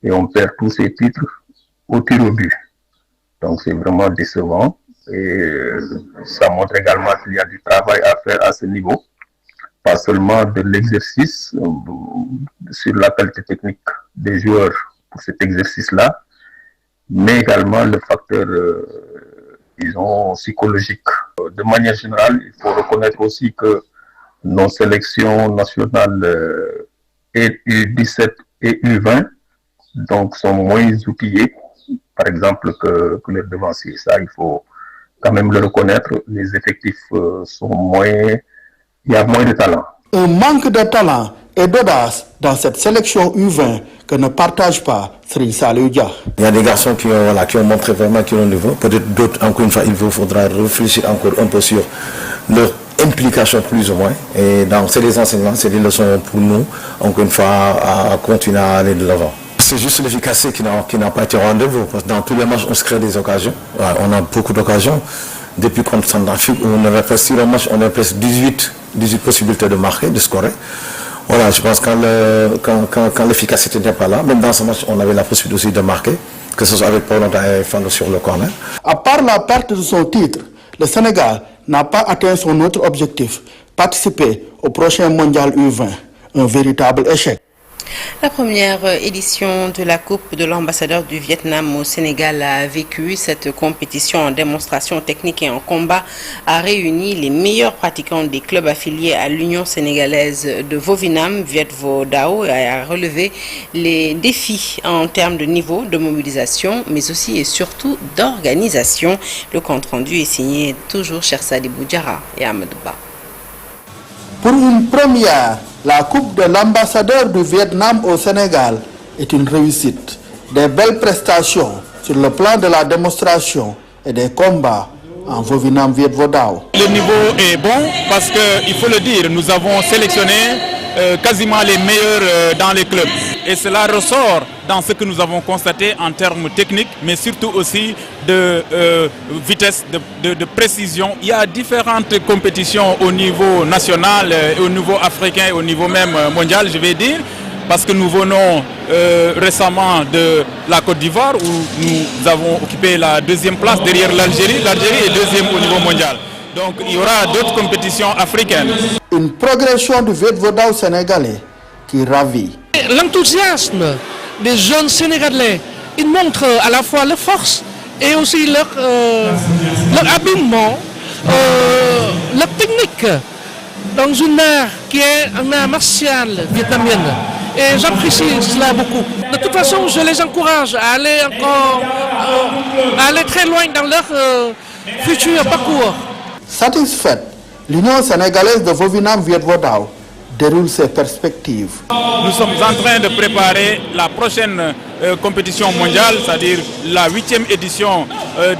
et on perd tous ces titres au tir au but. Donc c'est vraiment décevant et ça montre également qu'il y a du travail à faire à ce niveau, pas seulement de l'exercice sur la qualité technique des joueurs pour cet exercice-là, mais également le facteur disons psychologique. De manière générale, il faut reconnaître aussi que nos sélections nationales U17 et U20 donc sont moins outillées par exemple que les devanciers. Ça, il faut quand même le reconnaître. Les effectifs sont moins... Il y a moins de talent. Un manque de talent et d'audace dans cette sélection U20 que ne partage pas Serigne Saliou Dia. Il y a des garçons qui ont montré vraiment qu'ils ont le niveau. Peut-être d'autres, encore une fois, il faudra réfléchir encore un peu sur leur implication plus ou moins. Et donc, c'est des enseignements, c'est des leçons pour nous, encore une fois, à continuer à aller de l'avant. C'est juste l'efficacité qui n'a pas été au rendez-vous. Parce que dans tous les matchs, on se crée des occasions. Ouais, on a beaucoup d'occasions. Depuis contre Centrafrique, on avait presque sur un match, on a presque 18 possibilités de marquer, de scorer. Voilà, je pense que quand l'efficacité n'était pas là, même dans ce match, on avait la possibilité aussi de marquer. que ce soit avec Paul-Antoine et Fando sur le corner. À part la perte de son titre, le Sénégal n'a pas atteint son autre objectif, participer au prochain mondial U20, un véritable échec. La première édition de la Coupe de l'ambassadeur du Vietnam au Sénégal a vécu. Cette compétition en démonstration technique et en combat a réuni les meilleurs pratiquants des clubs affiliés à l'Union sénégalaise de Vovinam, Viet Vo Dao, et a relevé les défis en termes de niveau de mobilisation, mais aussi et surtout d'organisation. Le compte-rendu est signé toujours Chersadi Boudjara et Amadou Ba. Pour une première, la Coupe de l'ambassadeur du Vietnam au Sénégal est une réussite. Des belles prestations sur le plan de la démonstration et des combats en Vovinam Viet Vo Dao. Le niveau est bon parce qu'il faut le dire, nous avons sélectionné quasiment les meilleurs dans les clubs. Et cela ressort dans ce que nous avons constaté en termes techniques, mais surtout aussi de vitesse, de précision. Il y a différentes compétitions au niveau national, au niveau africain, au niveau même mondial, je vais dire, parce que nous venons récemment de la Côte d'Ivoire où nous avons occupé la deuxième place derrière l'Algérie. L'Algérie est deuxième au niveau mondial. Donc il y aura d'autres compétitions africaines. Une progression du Viet Vo Dao sénégalais qui ravit. L'enthousiasme des jeunes Sénégalais, ils montrent à la fois leur force et aussi leur habillement, leur technique dans une art qui est un art martial vietnamien. Et j'apprécie cela beaucoup. De toute façon, je les encourage à aller à aller très loin dans leur futur parcours. Satisfaite, l'Union sénégalaise de Vovinam Viet Vo Dao déroule ses perspectives. Nous sommes en train de préparer la prochaine compétition mondiale, c'est-à-dire la 8e édition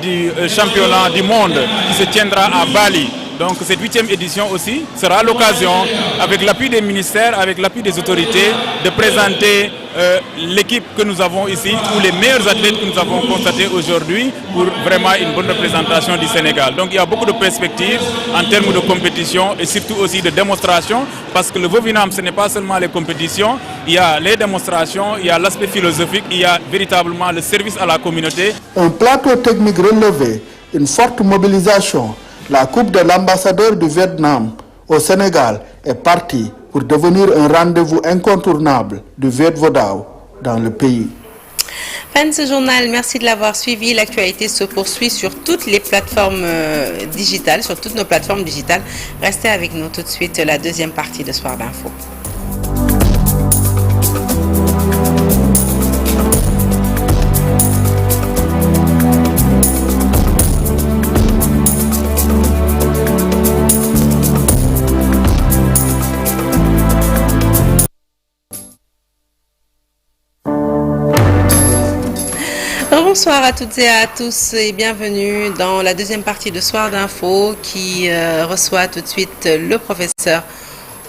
du championnat du monde qui se tiendra à Bali. Donc cette 8e édition aussi sera l'occasion, avec l'appui des ministères, avec l'appui des autorités, de présenter l'équipe que nous avons ici, ou les meilleurs athlètes que nous avons constatés aujourd'hui pour vraiment une bonne représentation du Sénégal. Donc il y a beaucoup de perspectives en termes de compétition et surtout aussi de démonstration, parce que le Vovinam, ce n'est pas seulement les compétitions, il y a les démonstrations, il y a l'aspect philosophique, il y a véritablement le service à la communauté. Un plateau technique relevé, une forte mobilisation. La Coupe de l'ambassadeur du Vietnam au Sénégal est partie pour devenir un rendez-vous incontournable du Viet Vo Dao dans le pays. Fin de ce journal, merci de l'avoir suivi. L'actualité se poursuit sur toutes les plateformes digitales, sur toutes nos plateformes digitales. Restez avec nous tout de suite, la deuxième partie de Soir d'Info. Bonsoir à toutes et à tous et bienvenue dans la deuxième partie de Soir d'Info qui reçoit tout de suite le professeur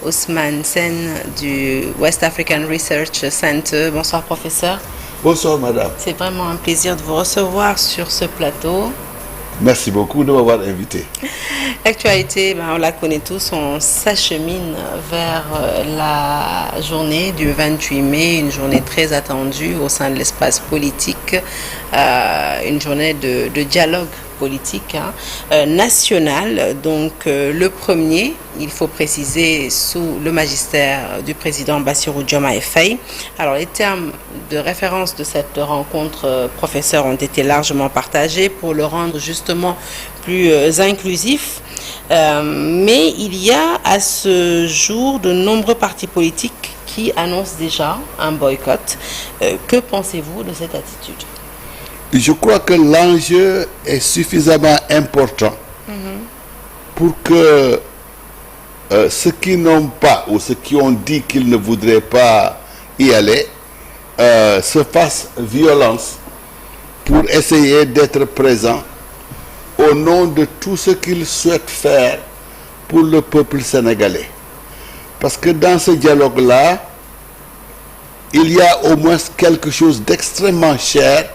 Ousmane Sen du West African Research Center. Bonsoir professeur. Bonsoir madame. C'est vraiment un plaisir de vous recevoir sur ce plateau. Merci beaucoup de m'avoir invité. L'actualité, on la connaît tous, on s'achemine vers la journée du 28 mai, une journée très attendue au sein de l'espace politique, une journée de dialogue politique national. Donc le premier, il faut préciser, sous le magistère du président Bassirou Diomaye Faye. Alors les termes de référence de cette rencontre, professeur, ont été largement partagés pour le rendre justement plus inclusif. Mais il y a à ce jour de nombreux partis politiques qui annoncent déjà un boycott. Que pensez-vous de cette attitude ? Je crois que l'enjeu est suffisamment important pour que ceux qui n'ont pas ou ceux qui ont dit qu'ils ne voudraient pas y aller se fassent violence pour essayer d'être présents au nom de tout ce qu'ils souhaitent faire pour le peuple sénégalais. Parce que dans ce dialogue-là, il y a au moins quelque chose d'extrêmement cher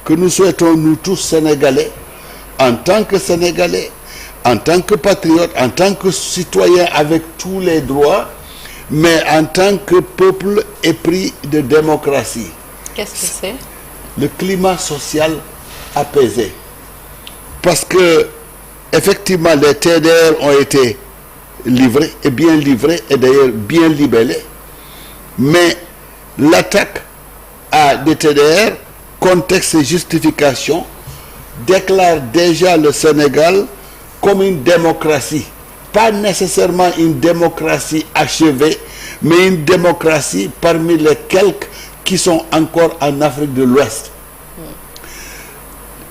que nous souhaitons, nous tous Sénégalais, en tant que Sénégalais, en tant que patriotes, en tant que citoyens avec tous les droits, mais en tant que peuple épris de démocratie. Qu'est-ce que c'est ? le climat social apaisé. Parce que, effectivement, les TDR ont été livrés, et d'ailleurs bien libellés. Mais l'attaque à des TDR, contexte et justification, déclare déjà le Sénégal comme une démocratie. Pas nécessairement une démocratie achevée, mais une démocratie parmi les quelques qui sont encore en Afrique de l'Ouest.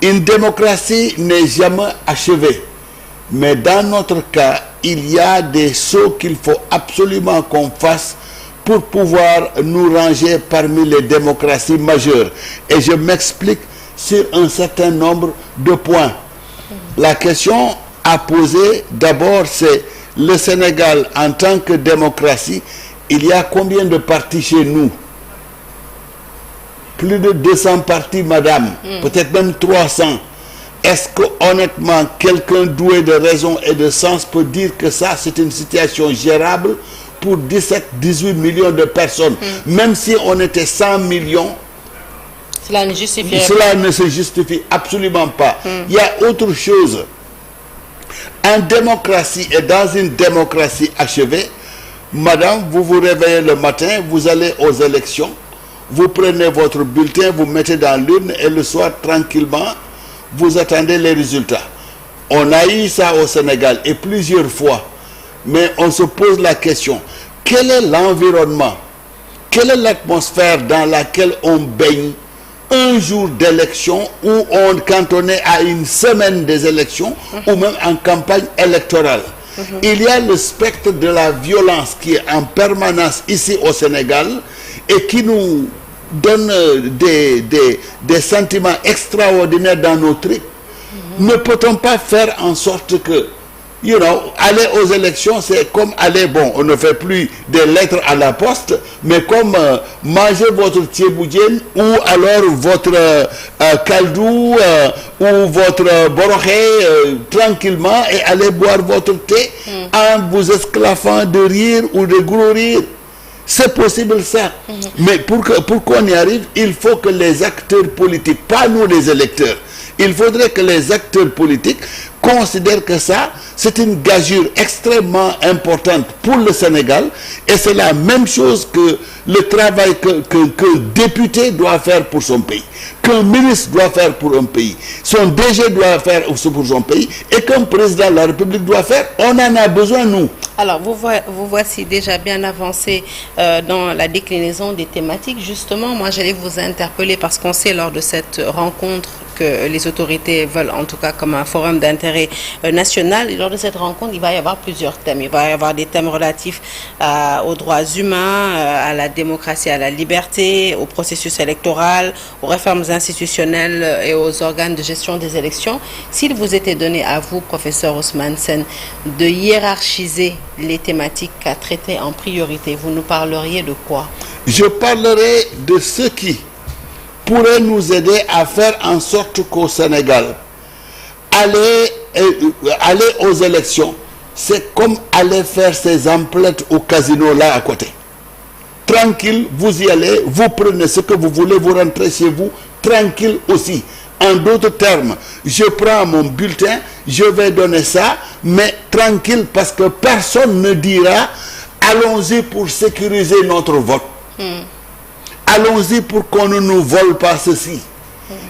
Une démocratie n'est jamais achevée. Mais dans notre cas, il y a des sauts qu'il faut absolument qu'on fasse pour pouvoir nous ranger parmi les démocraties majeures. Et je m'explique sur un certain nombre de points. La question à poser, d'abord, c'est le Sénégal en tant que démocratie. Il y a combien de partis chez nous? Plus de 200 partis, madame. Peut-être même 300. Est-ce que honnêtement quelqu'un doué de raison et de sens peut dire que ça c'est une situation gérable pour 17-18 millions de personnes? Même si on était 100 millions, cela ne justifie cela ne se justifie absolument pas. Il y a autre chose. En démocratie et dans une démocratie achevée, madame, vous vous réveillez le matin, vous allez aux élections, vous prenez votre bulletin, vous mettez dans l'urne et le soir tranquillement vous attendez les résultats. On a eu ça au Sénégal et plusieurs fois, mais on se pose la question, quel est l'environnement, quelle est l'atmosphère dans laquelle on baigne un jour d'élection ou quand on est à une semaine des élections ou même en campagne électorale? Il y a le spectre de la violence qui est en permanence ici au Sénégal et qui nous donne des sentiments extraordinaires dans nos tripes. Ne peut-on pas faire en sorte que, aller aux élections, c'est comme aller, on ne fait plus des lettres à la poste, mais comme manger votre thieboudjen ou alors votre kaldou ou votre boroké tranquillement et aller boire votre thé en vous esclaffant de rire ou de gros rire. C'est possible ça. Mais pour qu'on y arrive, il faut que les acteurs politiques, pas nous les électeurs, il faudrait que les acteurs politiques considèrent que ça, c'est une gageure extrêmement importante pour le Sénégal et c'est la même chose que le travail qu'un député doit faire pour son pays, qu'un ministre doit faire pour un pays, son DG doit faire pour son pays et qu'un président de la République doit faire. On en a besoin, nous. Alors, vous voici déjà bien avancé dans la déclinaison des thématiques. Justement, moi, j'allais vous interpeller parce qu'on sait lors de cette rencontre que les autorités veulent, en tout cas comme un forum d'intérêt national. Et lors de cette rencontre, il va y avoir plusieurs thèmes. Il va y avoir des thèmes relatifs aux droits humains, à la démocratie, à la liberté, au processus électoral, aux réformes institutionnelles et aux organes de gestion des élections. S'il vous était donné à vous, professeur Ousmane Sène, de hiérarchiser les thématiques à traiter en priorité, vous nous parleriez de quoi? Je parlerai de ce qui pourrait nous aider à faire en sorte qu'au Sénégal, aller aux élections, c'est comme aller faire ses emplettes au casino là à côté. Tranquille, vous y allez, vous prenez ce que vous voulez, vous rentrez chez vous, tranquille aussi. En d'autres termes, je prends mon bulletin, je vais donner ça, mais tranquille parce que personne ne dira allons-y pour sécuriser notre vote. Allons-y pour qu'on ne nous vole pas ceci.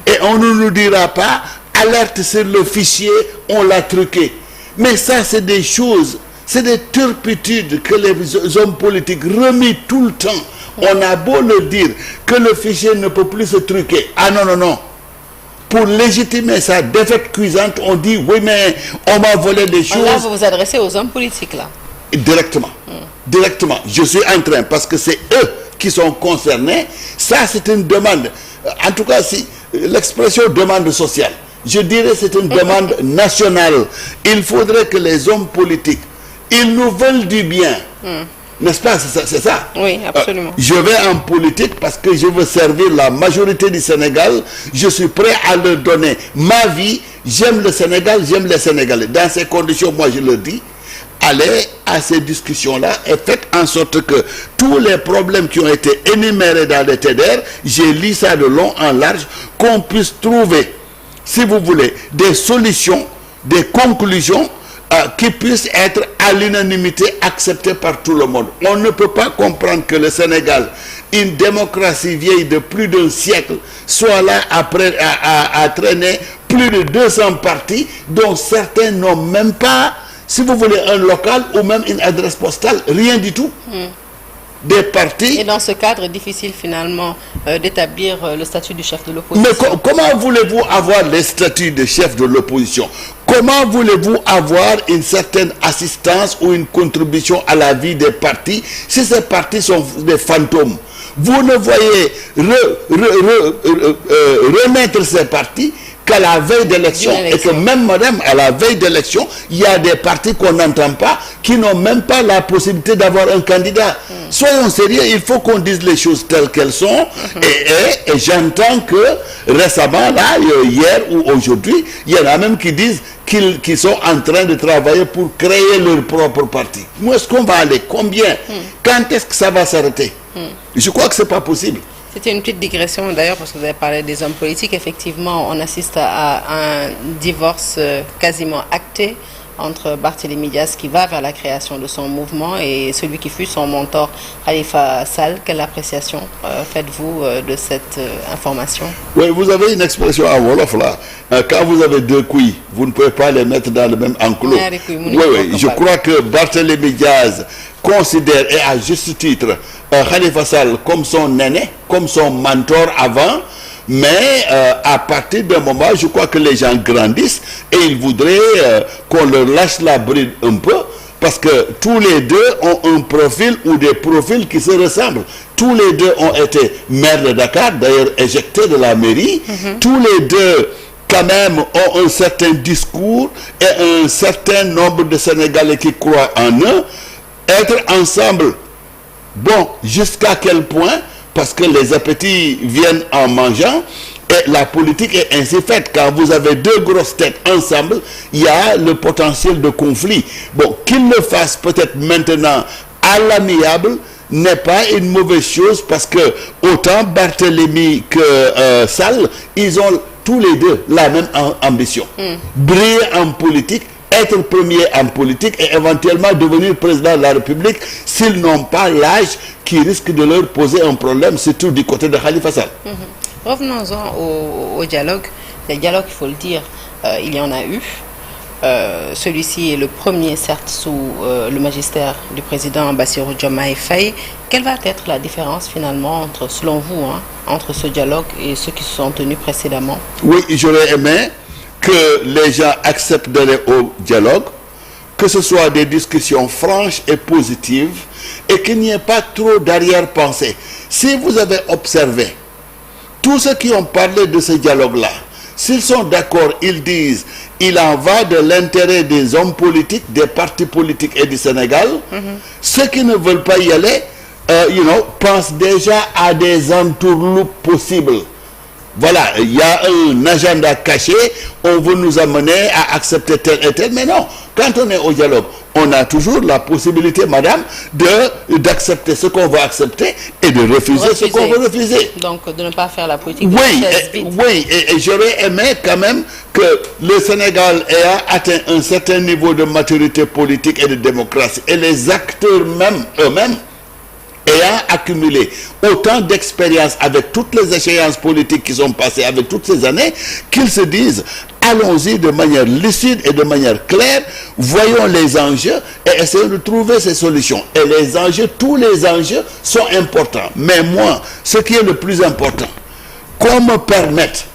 Et on ne nous dira pas, alerte sur le fichier, on l'a truqué. Mais ça, c'est des choses, c'est des turpitudes que les hommes politiques remettent tout le temps. On a beau leur dire que le fichier ne peut plus se truquer. Ah non, non, non. Pour légitimer sa défaite cuisante, on dit, oui, mais on m'a volé des choses. Là, vous vous adressez aux hommes politiques, là. Directement. Directement. Je suis en train, parce que c'est eux qui sont concernés. Ça, c'est une demande. En tout cas, si l'expression demande sociale, je dirais c'est une demande nationale. Il faudrait que les hommes politiques, ils nous veulent du bien. N'est-ce pas? C'est ça? Oui, absolument. Je vais en politique parce que je veux servir la majorité du Sénégal. Je suis prêt à leur donner ma vie. J'aime le Sénégal, j'aime les Sénégalais. Dans ces conditions, moi, je leur dis, allez à ces discussions-là et faites en sorte que tous les problèmes qui ont été énumérés dans les TDR, j'ai lu ça de long en large, qu'on puisse trouver, si vous voulez, des solutions, des conclusions qui puissent être à l'unanimité acceptées par tout le monde. On ne peut pas comprendre que le Sénégal, une démocratie vieille de plus d'un siècle, soit là à traîner plus de 200 partis, dont certains n'ont même pas, si vous voulez, un local ou même une adresse postale, rien du tout. Des partis. Et dans ce cadre, difficile finalement d'établir le statut du chef de l'opposition. Mais comment voulez-vous avoir les statuts de chef de l'opposition? Comment voulez-vous avoir une certaine assistance ou une contribution à la vie des partis si ces partis sont des fantômes? Vous ne voyez remettre ces partis qu'à la veille d'élection, et que même madame, à la veille d'élection, il y a des partis qu'on n'entend pas, qui n'ont même pas la possibilité d'avoir un candidat. Soyons sérieux, il faut qu'on dise les choses telles qu'elles sont, et j'entends que récemment, là, hier ou aujourd'hui, il y en a même qui disent qu'ils sont en train de travailler pour créer leur propre parti. Où est-ce qu'on va aller? Combien? Quand est-ce que ça va s'arrêter? Je crois que ce n'est pas possible. C'était une petite digression d'ailleurs parce que vous avez parlé des hommes politiques. Effectivement, on assiste à un divorce quasiment acté entre Barthélémy Diaz qui va vers la création de son mouvement et celui qui fut son mentor Khalifa Sall. Quelle appréciation faites-vous de cette information? Oui, vous avez une expression en Wolof là. Quand vous avez deux couilles, vous ne pouvez pas les mettre dans le même enclos. Oui, je crois que Barthélémy Diaz considère, et à juste titre, Khalifa Sall comme son aîné, comme son mentor avant, mais à partir d'un moment, je crois que les gens grandissent et ils voudraient qu'on leur lâche la bride un peu, parce que tous les deux ont un profil ou des profils qui se ressemblent. Tous les deux ont été maires de Dakar, d'ailleurs éjectés de la mairie. Tous les deux quand même ont un certain discours et un certain nombre de Sénégalais qui croient en eux. Être ensemble, bon, jusqu'à quel point? Parce que les appétits viennent en mangeant et la politique est ainsi faite. Quand vous avez deux grosses têtes ensemble, il y a le potentiel de conflit. Bon, qu'ils le fassent peut-être maintenant à l'amiable n'est pas une mauvaise chose, parce que autant Barthélémy que Sall, ils ont tous les deux la même ambition. Briller en politique, être premier en politique et éventuellement devenir président de la République s'ils n'ont pas l'âge qui risque de leur poser un problème, surtout du côté de Khalifa Sall. Revenons-en au dialogue. Les dialogues, il faut le dire, il y en a eu. Celui-ci est le premier, certes, sous le magistère du président Bassirou Diomaye Faye. Quelle va être la différence finalement entre, selon vous, entre ce dialogue et ceux qui se sont tenus précédemment? Oui, j'aurais aimé que les gens acceptent d'aller au dialogue, que ce soit des discussions franches et positives, et qu'il n'y ait pas trop d'arrière-pensée. Si vous avez observé, tous ceux qui ont parlé de ce dialogue-là, s'ils sont d'accord, ils disent il en va de l'intérêt des hommes politiques, des partis politiques et du Sénégal. Ceux qui ne veulent pas y aller, pensent déjà à des entourloupes possibles. Voilà, il y a un agenda caché, on veut nous amener à accepter tel et tel, mais non, quand on est au dialogue, on a toujours la possibilité, madame, d'accepter ce qu'on veut accepter et de refuser ce qu'on veut refuser. Donc, de ne pas faire la politique. Oui, et j'aurais aimé quand même que le Sénégal ait atteint un certain niveau de maturité politique et de démocratie, et les acteurs eux-mêmes, ayant accumulé autant d'expérience avec toutes les échéances politiques qui sont passées, avec toutes ces années, qu'ils se disent allons-y de manière lucide et de manière claire, voyons les enjeux et essayons de trouver ces solutions. Et les enjeux, tous les enjeux sont importants. Mais moi, ce qui est le plus important, qu'on me permette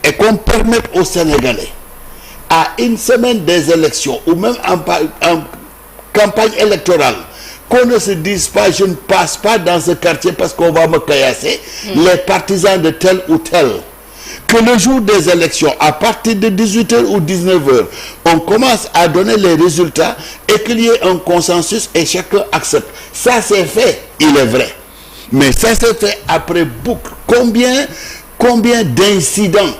et qu'on permette aux Sénégalais, à une semaine des élections ou même en campagne électorale, qu'on ne se dise pas je ne passe pas dans ce quartier parce qu'on va me caillasser les partisans de tel ou tel. Que le jour des élections, à partir de 18h ou 19h, on commence à donner les résultats et qu'il y ait un consensus et chacun accepte. Ça c'est fait, il est vrai. Mais ça s'est fait après beaucoup. Combien d'incidents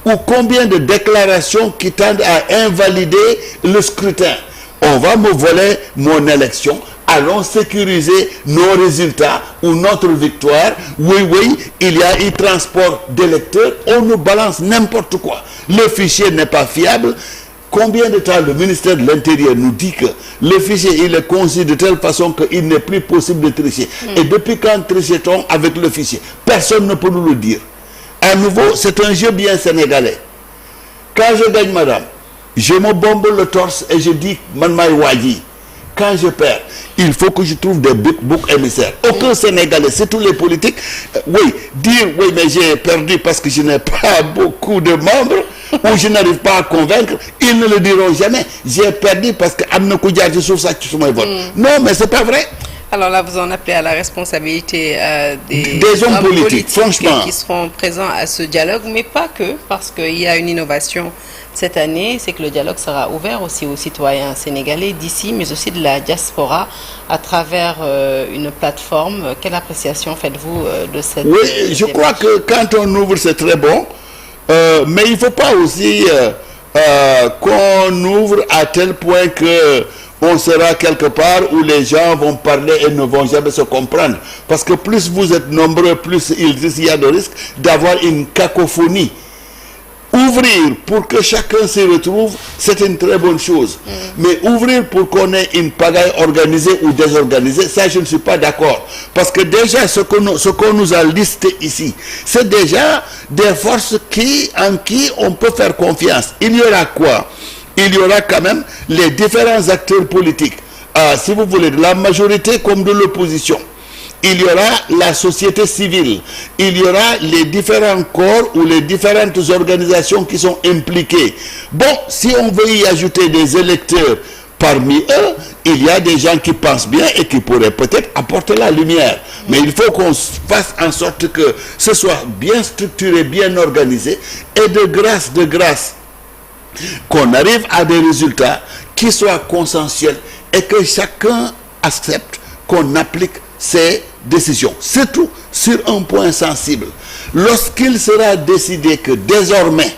ou combien de déclarations qui tendent à invalider le scrutin? on va me voler mon élection, allons sécuriser nos résultats ou notre victoire. Oui, il y a eu transport d'électeurs, on nous balance n'importe quoi. Le fichier n'est pas fiable. Combien de temps le ministère de l'Intérieur nous dit que le fichier il est conçu de telle façon qu'il n'est plus possible de tricher. Et depuis quand triche-t-on avec le fichier? Personne ne peut nous le dire. À nouveau, c'est un jeu bien sénégalais. Quand je gagne, madame, je me bombe le torse et je dis Manmaï Wadi. Quand je perds, il faut que je trouve des boucs émissaires. Aucun Sénégalais, c'est tous les politiques. Dire oui, mais j'ai perdu parce que je n'ai pas beaucoup de membres ou je n'arrive pas à convaincre, ils ne le diront jamais. J'ai perdu parce que Amna Koudja, je trouve ça qui sont mes votes. Non, mais c'est pas vrai. Alors là, vous en appelez à la responsabilité des hommes politiques, franchement, qui seront présents à ce dialogue, mais pas que, parce qu'il y a une innovation cette année, c'est que le dialogue sera ouvert aussi aux citoyens sénégalais d'ici, mais aussi de la diaspora, à travers une plateforme. Quelle appréciation faites-vous de cette Oui, je crois que quand on ouvre, c'est très bon, mais il ne faut pas aussi qu'on ouvre à tel point que on sera quelque part où les gens vont parler et ne vont jamais se comprendre. Parce que plus vous êtes nombreux, plus il y a de risque d'avoir une cacophonie. Ouvrir pour que chacun se retrouve, c'est une très bonne chose. Mais ouvrir pour qu'on ait une pagaille organisée ou désorganisée, ça je ne suis pas d'accord. Parce que déjà ce qu'on nous a listé ici, c'est déjà des forces en qui on peut faire confiance. Il y aura quoi? Il y aura quand même les différents acteurs politiques, si vous voulez, de la majorité comme de l'opposition. Il y aura la société civile, il y aura les différents corps ou les différentes organisations qui sont impliquées. Bon, si on veut y ajouter des électeurs parmi eux, il y a des gens qui pensent bien et qui pourraient peut-être apporter la lumière. Mais il faut qu'on fasse en sorte que ce soit bien structuré, bien organisé et de grâce, qu'on arrive à des résultats qui soient consensuels et que chacun accepte qu'on applique ces décisions. C'est tout sur un point sensible. Lorsqu'il sera décidé que désormais,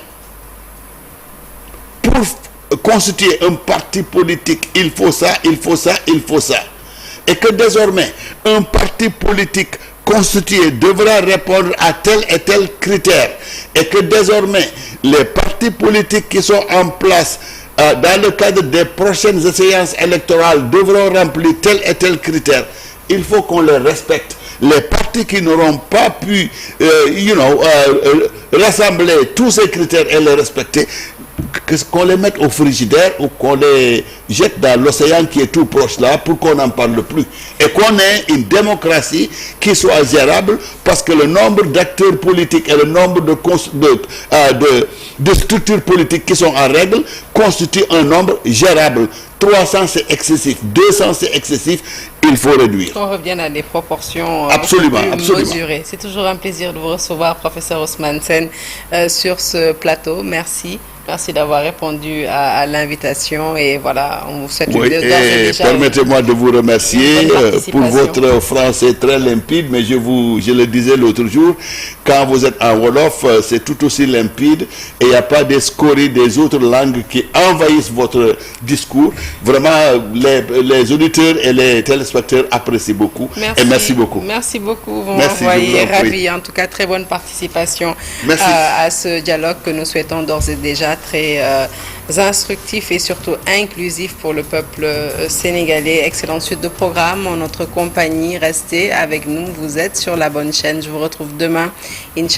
pour constituer un parti politique, il faut ça, et que désormais, un parti politique constitué devra répondre à tel et tel critère, et que désormais, les partis politiques qui sont en place dans le cadre des prochaines séances électorales devront remplir tel et tel critère. Il faut qu'on les respecte. Les partis qui n'auront pas pu, rassembler tous ces critères et les respecter, qu'on les mette au frigidaire ou qu'on les jette dans l'océan qui est tout proche là pour qu'on n'en parle plus. Et qu'on ait une démocratie qui soit gérable, parce que le nombre d'acteurs politiques et le nombre de structures politiques qui sont en règle constitue un nombre gérable. 300 c'est excessif, 200 c'est excessif, il faut réduire. Qu'on revienne à des proportions absolument mesurées. C'est toujours un plaisir de vous recevoir, professeur Ousmane Sène, sur ce plateau. Merci. Merci d'avoir répondu à l'invitation et voilà, on vous souhaite déjà permettez-moi de vous remercier pour votre français très limpide, mais je le disais l'autre jour, quand vous êtes en Wolof, c'est tout aussi limpide et il n'y a pas des scories des autres langues qui envahissent votre discours. Vraiment, les auditeurs et les téléspectateurs apprécient beaucoup. Merci. Et merci beaucoup. Merci beaucoup, vous m'envoyez ravi. En tout cas, très bonne participation à ce dialogue que nous souhaitons d'ores et déjà très instructif et surtout inclusif pour le peuple sénégalais. Excellente suite de programme en notre compagnie. Restez avec nous, vous êtes sur la bonne chaîne. Je vous retrouve demain.